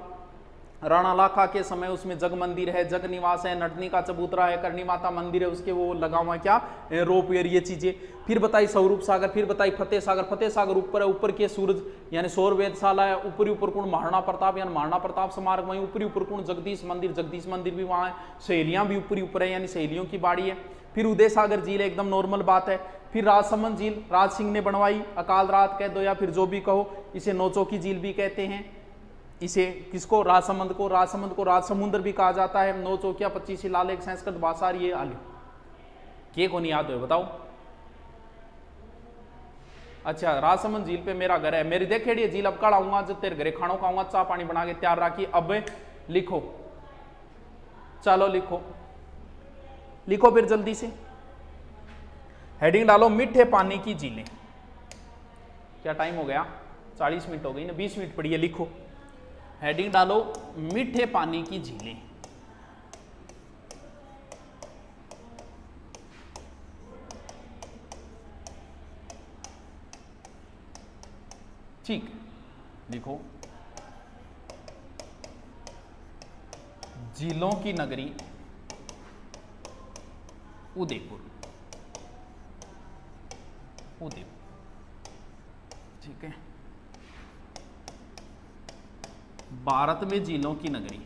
राणा लाखा के समय उसमें जग मंदिर है, जग निवास है, नटनी का चबूतरा है, करणी माता मंदिर है, उसके वो लगा हुआ क्या रोपवेयर, ये चीजें। फिर बताई स्वरूप सागर, फिर बताई फतेह सागर। फतेह सागर ऊपर है, ऊपर के सूरज यानी सौर वेदशाला है, ऊपरी ऊपर कुंड महाराणा प्रताप यानी महाराणा प्रताप स्मारक, वहीं ऊपरी ऊपर कुंड जगदीश मंदिर, जगदीश मंदिर भी वहां है। सहेलियां भी ऊपरी ऊपर है यानी सहेलियों की बाड़ी है। फिर उदय सागर झील एकदम नॉर्मल बात है। फिर राजसमंद झील राज सिंह ने बनवाई, अकाल रात कह दो या फिर जो भी कहो, इसे नौचों की झील भी कहते हैं। इसे किसको? राजसमंद को। राजसमंद को राजसमुद्र भी कहा जाता है। 9 चौकिया, 25 शिलालेख, संस्कृत भाषा, ये आलू के को नहीं याद हो बताओ। अच्छा, राजसमंद झील पे मेरा घर है, मेरी देखेड़ी झील, अब कल आऊंगा जब तेरे घरे खानों खाऊंगा, चाय पानी बना के तैयार रखी। अब लिखो, चलो लिखो, लिखो फिर जल्दी से। हेडिंग डालो मीठे पानी की झीलें। क्या टाइम हो गया? 40 मिनट हो गई ना, 20 मिनट पड़ी है। लिखो, हेडिंग डालो मीठे पानी की झीलें। ठीक, लिखो झीलों की नगरी उदयपुर। उदयपुर, ठीक है। भारत में झीलों की नगरी,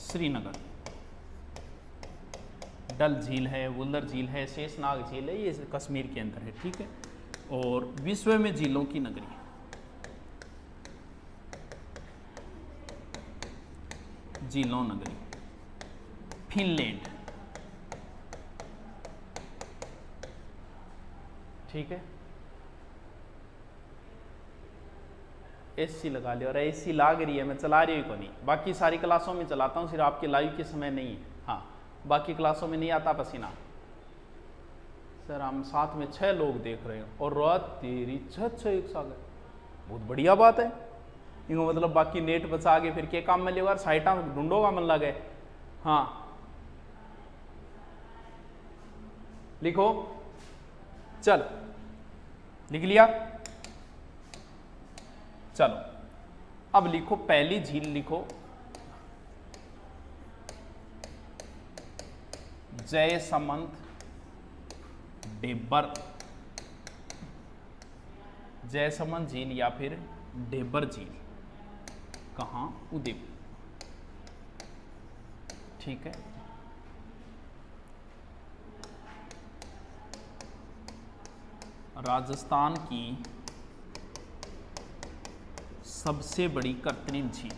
श्रीनगर। डल झील है, वुल्लर झील है, शेषनाग झील है, ये कश्मीर के अंदर है, ठीक है। और विश्व में झीलों की नगरी, झीलों नगरी, फिनलैंड, ठीक है। एसी लगा लिया, और एसी लाग रही है, मैं चला रही हूँ को नहीं, बाकी सारी क्लासों में चलाता हूँ, सिर्फ आपके लाइव के समय नहीं है। हाँ, बाकी क्लासों में नहीं आता पसीना। सर हम साथ में 6 लोग देख रहे हैं, और रात तेरी 6 एक साल है, बहुत बढ़िया बात है। इनको मतलब बाकी नेट बचा के फिर के काम में लेगा, साइटा ढूंढोगा मन लगे। हाँ लिखो, चल लिख लिया, चलो अब लिखो पहली झील, लिखो जयसमंद डेबर, जयसमंद झील या फिर डेबर झील, कहाँ? उदयपुर, ठीक है। राजस्थान की सबसे बड़ी कृत्रिम झील,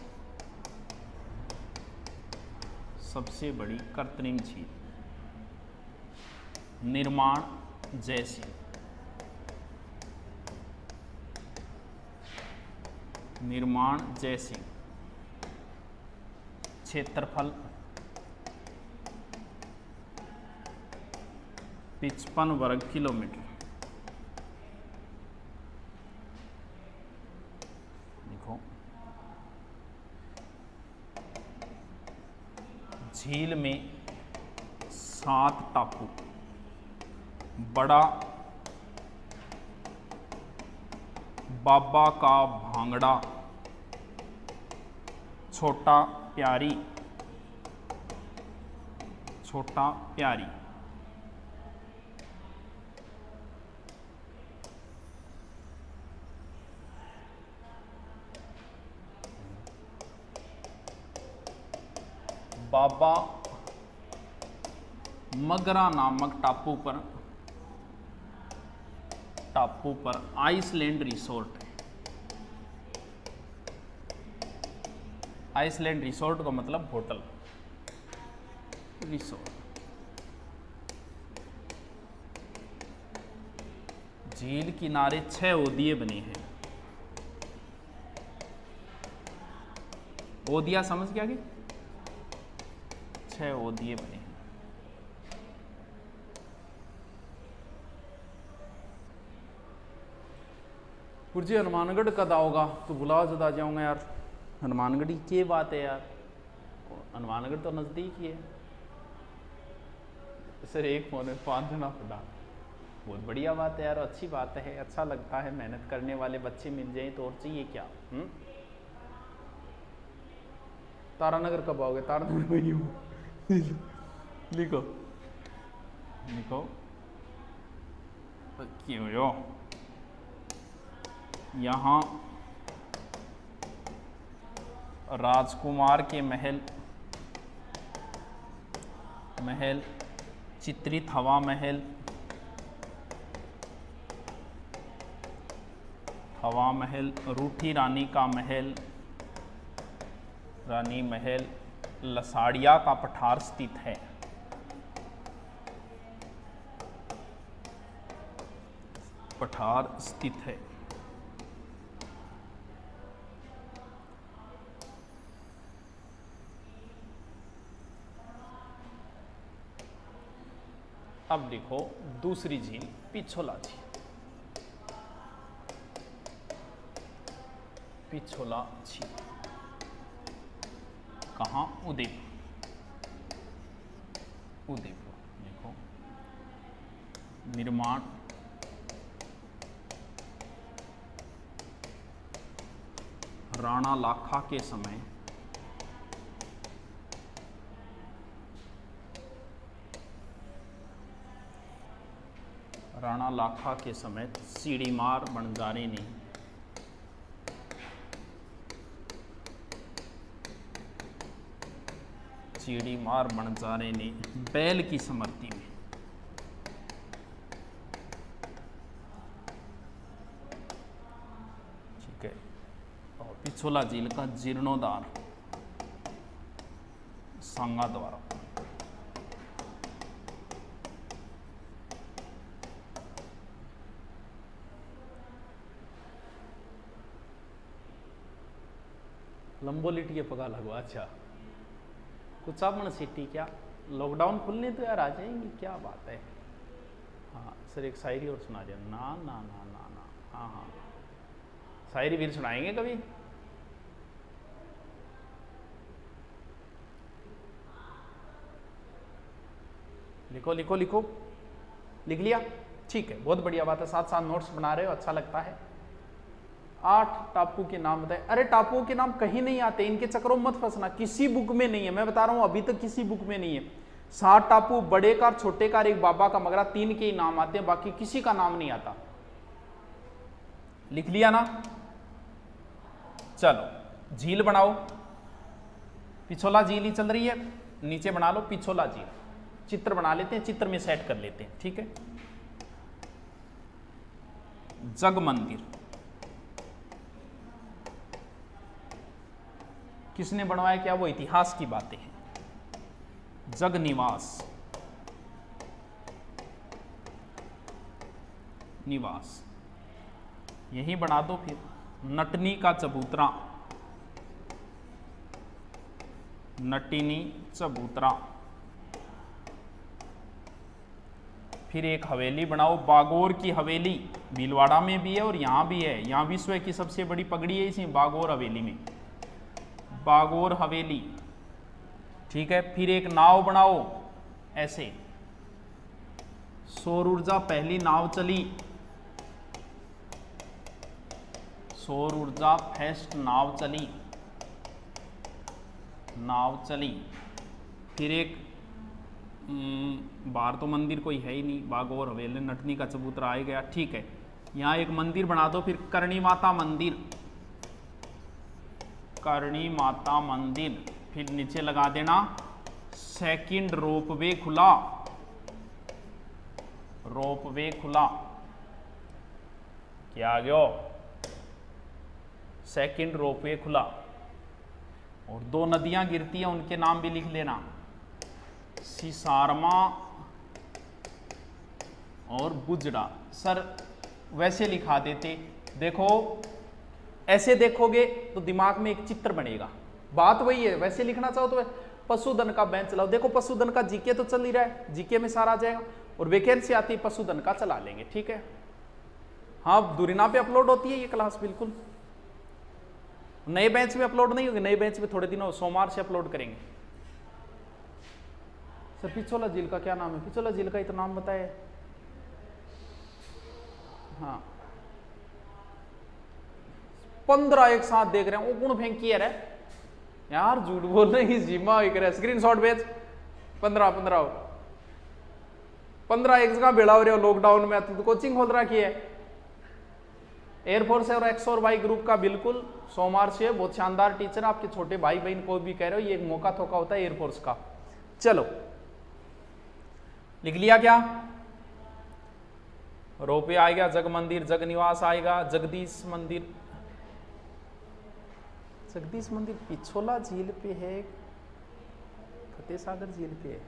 सबसे बड़ी कृत्रिम झील, निर्माण जैसी, निर्माण जैसी, क्षेत्रफल 55 वर्ग किलोमीटर। देखो झील में 7 टापू, बड़ा बाबा का भांगड़ा, छोटा प्यारी, छोटा प्यारी, बाबा मगरा नामक टापू पर आइसलैंड रिसोर्ट है। आइसलैंड रिसोर्ट का मतलब होटल, रिसोर्ट। झील किनारे 6 ओदिये बने हैं। ओदिया समझ गया कि 6 ओदिये बने हैं। गुरुजी हनुमानगढ़ कद आओगा? तो बुलाओ जब आ जाऊंगा यार। हनुमानगढ़ की क्या बात है यार, हनुमानगढ़ तो नज़दीक ही है। सर एक फोन में 5 जना पड़ा, बहुत बढ़िया बात है यार, अच्छी बात है, अच्छा लगता है। मेहनत करने वाले बच्चे मिल जाए तो और चाहिए क्या। तारानगर कब आओगे? तारानगर में ही हूँ। लिखो लिखो क्यों यो यहाँ राजकुमार के महल, महल चित्रित हवा महल, हवा महल, रूठी रानी का महल, रानी महल, लसाड़िया का पठार स्थित है। पठार स्थित है। अब लिखो दूसरी झील पिछोला झील। पिछोला झील कहाँ? उदयपुर। उदयपुर देखो। निर्माण राणा लाखा के समय। राणा लाखा के समय सीढ़ीमार बंजारे ने सीढ़ीमार बंजारे ने बैल की समृद्धि में ठीक है। और पिछोला झील का जीर्णोद्धार सांगा द्वारा। लंबोलिटी के पगा लगवा। अच्छा कुछ आप सिटी क्या लॉकडाउन खुलने तो यार आ जाएंगी, क्या बात है। हाँ सर एक शायरी और सुना दिया। ना ना ना ना ना। हाँ हाँ शायरी भी सुनाएंगे कभी। लिखो लिखो लिखो। लिख लिया? ठीक है बहुत बढ़िया बात है। साथ साथ नोट्स बना रहे हो, अच्छा लगता है। 8 टापू के नाम बताए। अरे टापुओं के नाम कहीं नहीं आते, इनके चक्करों में मत फंसना, किसी बुक में नहीं है। मैं बता रहा हूं अभी तक किसी बुक में नहीं है। 7 टापू, बड़े कार, छोटे कार, एक बाबा का मगरा, 3 के ही नाम आते हैं, बाकी किसी का नाम नहीं आता। लिख लिया ना? चलो झील बनाओ। पिछोला झील ही चल रही है, नीचे बना लो पिछोला झील। चित्र बना लेते हैं, चित्र में सेट कर लेते हैं। ठीक है। जग मंदिर किसने बनवाया? क्या वो इतिहास की बातें हैं। जग निवास, निवास यही बना दो फिर। नटनी का चबूतरा, नटिनी चबूतरा। फिर एक हवेली बनाओ, बागोर की हवेली। भीलवाड़ा में भी है और यहां भी है। यहां विश्व की सबसे बड़ी पगड़ी है इसी बागोर हवेली में, बागोर हवेली। ठीक है। फिर एक नाव बनाओ ऐसे। सौर ऊर्जा पहली नाव चली, सौर ऊर्जा फर्स्ट नाव चली, नाव चली। फिर एक बाहर तो मंदिर कोई है ही नहीं, बागोर हवेली, नटनी का चबूतरा आ गया। ठीक है। यहां एक मंदिर बना दो फिर, करणी माता मंदिर, करणी माता मंदिर। फिर नीचे लगा देना सेकंड रोपवे खुला, रोपवे खुला। क्या आ गया? सेकंड रोपवे खुला। और 2 नदियां गिरती हैं, उनके नाम भी लिख लेना, सिसारमा और बुजड़ा। सर वैसे लिखा देते, देखो ऐसे देखोगे तो दिमाग में एक चित्र बनेगा। बात वही है, वैसे लिखना चाहो तो पशुधन का बेंच चलाओ। देखो पशुधन का जीके तो चल ही रहा है, जीके में सारा आ जाएगा। और वैकेंसी आती है पशुधन का चला लेंगे। ठीक है। हाँ दूरिना पे अपलोड होती है ये क्लास, बिल्कुल। नए बेंच में अपलोड नहीं होगी, नए बेंच में थोड़े दिनों सोमवार से अपलोड करेंगे। सर पिछोला झील का क्या नाम है? पिछोला झील का इतना नाम बताए। हाँ 15 एक साथ देख रहे हैं। वो कौन फेंकी है रे यार? झूठ बोल रहे हैं। जिम्मा एक रहे, स्क्रीनशॉट भेज। 15 एक जगह बेड़ा हो रहे हो लॉकडाउन में। तो कोचिंग खोल रखी है एयरफोर्स और एक्स और वाई ग्रुप का, बिल्कुल सोमवार से। बहुत शानदार टीचर, आपके छोटे भाई बहन को भी कह रहे हो, ये एक मौका थोका होता है एयरफोर्स का। चलो लिख लिया क्या? रोपे आएगा, जग मंदिर, जग निवास आएगा, जगदीश मंदिर। जगदीश मंदिर पिछोला झील पे है, फतेह सागर झील पे है?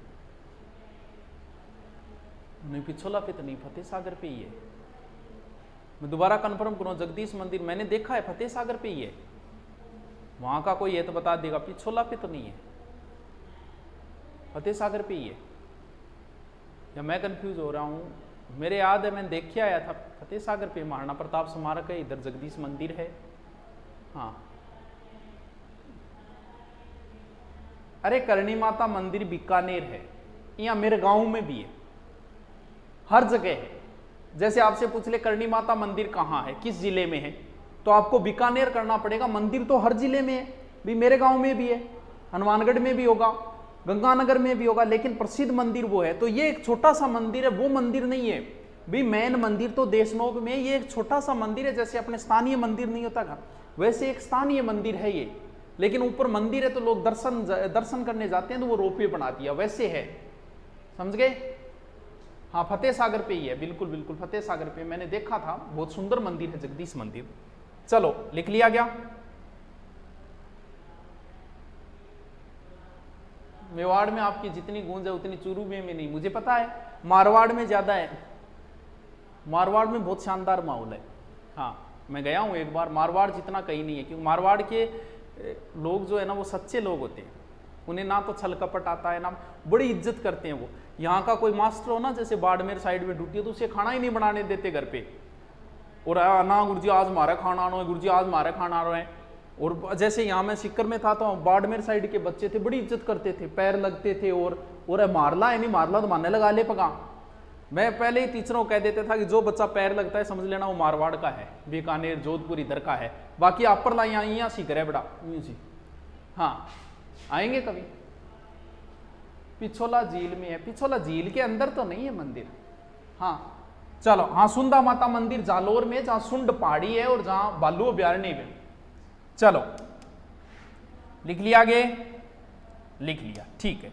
नहीं पिछोला पे तो नहीं, फतेह सागर पे ही है। मैं दोबारा कंफर्म करूँ, जगदीश मंदिर मैंने देखा है, फतेह सागर पे ही है, वहां का कोई है तो बता देगा, पिछोला पे तो नहीं है, फतेह सागर पे ही है, या मैं कंफ्यूज हो रहा हूँ? मेरे याद है मैंने देख के आया था, फतेह सागर पे महाराणा प्रताप स्मारक है, इधर जगदीश मंदिर है। हाँ, अरे करणी माता मंदिर बीकानेर है, यहाँ मेरे गांव में भी है, हर जगह है। जैसे आपसे पूछ ले करणी माता मंदिर कहाँ है, किस जिले में है, तो आपको बीकानेर करना पड़ेगा। मंदिर तो हर जिले में है, भी मेरे गांव में भी है, हनुमानगढ़ में भी होगा, गंगानगर में भी होगा, लेकिन प्रसिद्ध मंदिर वो है। तो ये एक छोटा सा मंदिर है, वो मंदिर नहीं है भी मेन मंदिर तो देशनोक में, ये एक छोटा सा मंदिर है, जैसे अपने स्थानीय मंदिर नहीं होता घर, वैसे एक स्थानीय मंदिर है ये, लेकिन ऊपर मंदिर है तो लोग दर्शन करने जाते हैं तो वो रोपवे बना दिया, वैसे है, समझ गए? हाँ, फतेह सागर पे ही है, बिल्कुल बिल्कुल फतेह सागर पे, मैंने देखा था, बहुत सुंदर मंदिर है जगदीश मंदिर। चलो लिख लिया गया। मेवाड़ में आपकी जितनी गूंज है उतनी चूरू में नहीं, मुझे पता है, मारवाड़ में ज्यादा है, मारवाड़ में बहुत शानदार माहौल है। हाँ, मैं गया हूँ एक बार, मारवाड़ जितना कहीं नहीं है, क्योंकि मारवाड़ के लोग जो है ना वो सच्चे लोग होते हैं, उन्हें ना तो छल कपट आता है, ना बड़ी इज्जत करते हैं वो। यहाँ का कोई मास्टर हो ना, जैसे बाड़मेर साइड में ड्यूटी है, तो उसे खाना ही नहीं बनाने देते घर पे, और ना गुरुजी आज हमारा खाना आना है, गुरुजी आज हमारा खाना आ रहा है। और जैसे यहाँ मैं सिक्कर में था तो बाड़मेर साइड के बच्चे थे, बड़ी इज्जत करते थे, पैर लगते थे, और मारला है नहीं मारला तो मारने लगा ले पका। मैं पहले ही टीचरों को कह देता था कि जो बच्चा पैर लगता है समझ लेना वो मारवाड़ का है, बीकानेर जोधपुर इधर का है, बाकी आप पर ला यहाँ सीख रहे बेटा जी। हाँ, आएंगे कभी। पिछोला झील में है, पिछोला झील के अंदर तो नहीं है मंदिर। हाँ चलो, हाँ सुंदा माता मंदिर जालोर में, जहां सुंड पहाड़ी है और जहां बालू अभ्यारण्य में। चलो लिख लिया आगे, लिख लिया, ठीक है।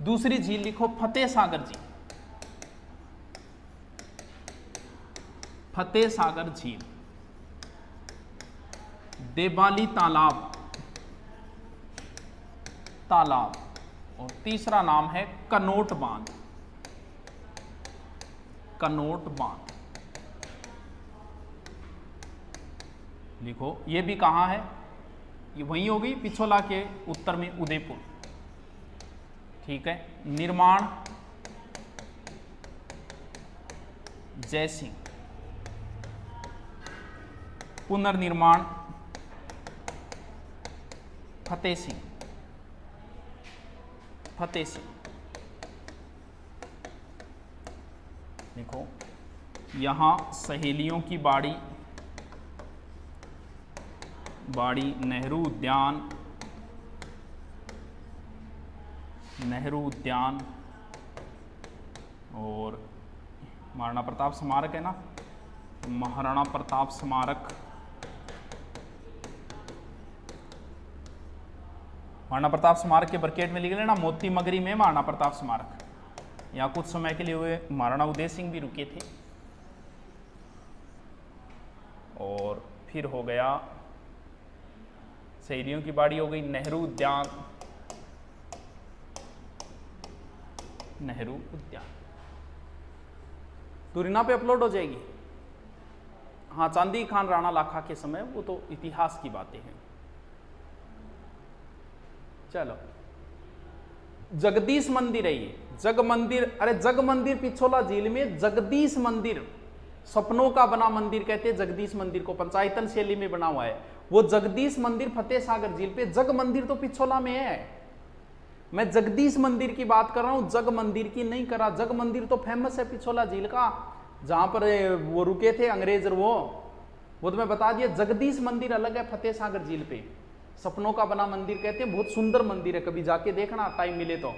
दूसरी झील लिखो, फतेह सागर झील, फतेह सागर झील, देवाली तालाब, तालाब, और तीसरा नाम है कनोट बांध, कनोट बांध लिखो। ये भी कहां है, ये वही होगी पिछोला के उत्तर में, उदयपुर, ठीक है। निर्माण जयसिंह, पुनर्निर्माण फतेह सिंह, फतेह सिंह देखो। यहां सहेलियों की बाड़ी, बाड़ी नेहरू उद्यान, नेहरू उद्यान, और महाराणा प्रताप स्मारक है ना, महाराणा प्रताप स्मारक, महाराणा प्रताप स्मारक के ब्रैकेट में लिख लेना मोती मगरी में महाराणा प्रताप स्मारक। यहाँ कुछ समय के लिए हुए महाराणा उदय सिंह भी रुके थे। और फिर हो गया सहेलियों की बाड़ी, हो गई नेहरू उद्यान, नेहरू उद्यान तुरीना पे अपलोड हो जाएगी। हाँ, चांदी खान राणा लाखा के समय, वो तो इतिहास की बातें हैं। चलो, जगदीश मंदिर है ये, जग मंदिर, अरे जग मंदिर पिछोला झील में, जगदीश मंदिर सपनों का बना मंदिर कहते हैं जगदीश मंदिर को, पंचायतन शैली में बना हुआ है वो जगदीश मंदिर फतेह सागर झील पे। जग मंदिर तो पिछोला में है, मैं जगदीश मंदिर की बात कर रहा हूं, जग मंदिर की नहीं कर रहा। जग मंदिर तो फेमस है पिछोला झील का, जहां पर वो रुके थे अंग्रेज, वो तो मैं बता दिया। जगदीश मंदिर अलग है फतेह सागर झील पे, सपनों का बना मंदिर कहते हैं, बहुत सुंदर मंदिर है, कभी जाके देखना टाइम मिले तो।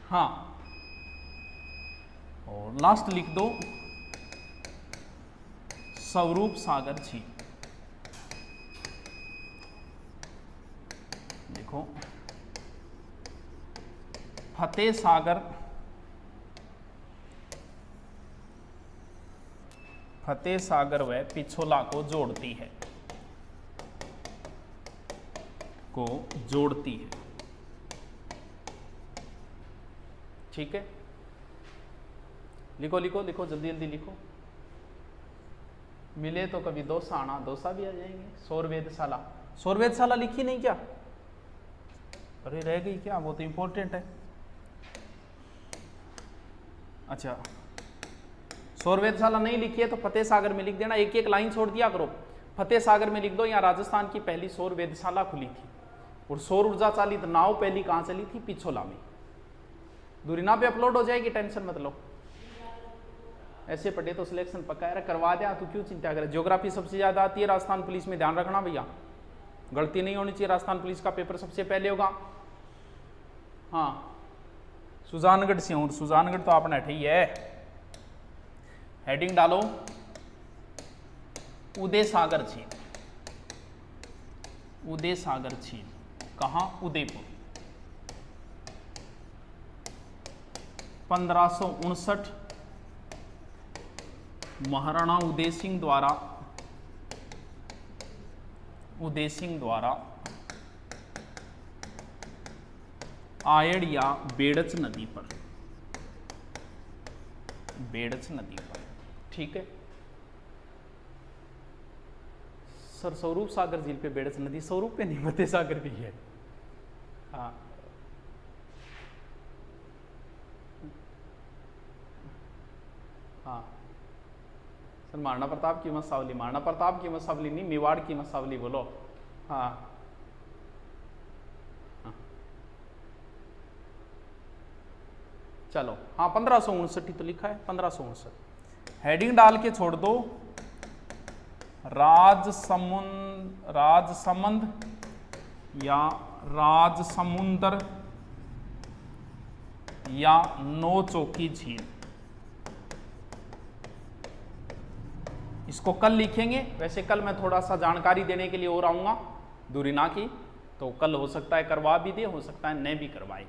हाँ, और लास्ट लिख दो स्वरूप सागर झील, देखो फतेह सागर, फतेह सागर व पिछोला को जोड़ती है, को जोड़ती है, ठीक है। लिखो लिखो लिखो, जल्दी जल्दी लिखो। मिले तो कभी दोसा आना, दोसा भी आ जाएंगे। सौर वेधशाला, सौर वेधशाला लिखी नहीं क्या? अरे रह गई क्या? वो तो इंपॉर्टेंट है। अच्छा, सौर वेधशाला नहीं लिखी है तो फतेह सागर में लिख देना, एक एक लाइन छोड़ दिया करो। फतेह सागर में लिख दो, यहाँ राजस्थान की पहली सौर वेधशाला खुली थी। और सौर ऊर्जा चालित नाव पहली कहाँ चली थी? पिछोला में। दूरिना पे अपलोड हो जाएगी, टेंशन मत लो। ऐसे पढ़े तो सिलेक्शन पक्का है, करवा दिया तो क्यों चिंता करे। ज्योग्राफी सबसे ज्यादा आती है राजस्थान पुलिस में, ध्यान रखना भैया, गलती नहीं होनी चाहिए। राजस्थान पुलिस का पेपर सबसे पहले होगा। हाँ, सुजानगढ़ से हूँ, सुजानगढ़ तो आपने ठीक है। हेडिंग डालो, उदय सागर झील। उदय सागर झील कहाँ? उदयपुर। 1559 महाराणा उदय सिंह द्वारा आयड़ या बेड़च नदी पर, बेड़च नदी पर, ठीक है सर। स्वरूप सागर झील पे बेड़च नदी, स्वरूप पे नहीं, फतेह सागर भी है। हाँ हाँ सर, महाराणा प्रताप की मसावली, महाराणा प्रताप की मसावली नहीं, मेवाड़ की मसावली बोलो। हाँ चलो, हाँ 1559 तो लिखा है, 1559। हेडिंग डाल के छोड़ दो, राजसमंद या राजसमुंदर या नौचौकी झील। इसको कल लिखेंगे। वैसे कल मैं थोड़ा सा जानकारी देने के लिए और आऊंगा दूरिना की, तो कल हो सकता है करवा भी दे, हो सकता है नहीं भी करवाए।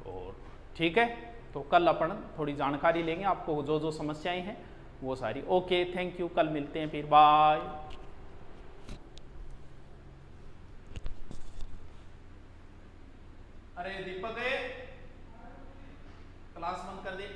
और ठीक है, तो कल अपन थोड़ी जानकारी लेंगे, आपको जो जो समस्याएं हैं वो सारी। ओके, थैंक यू, कल मिलते हैं फिर, बाय। अरे दीपक, क्लास बंद कर दे।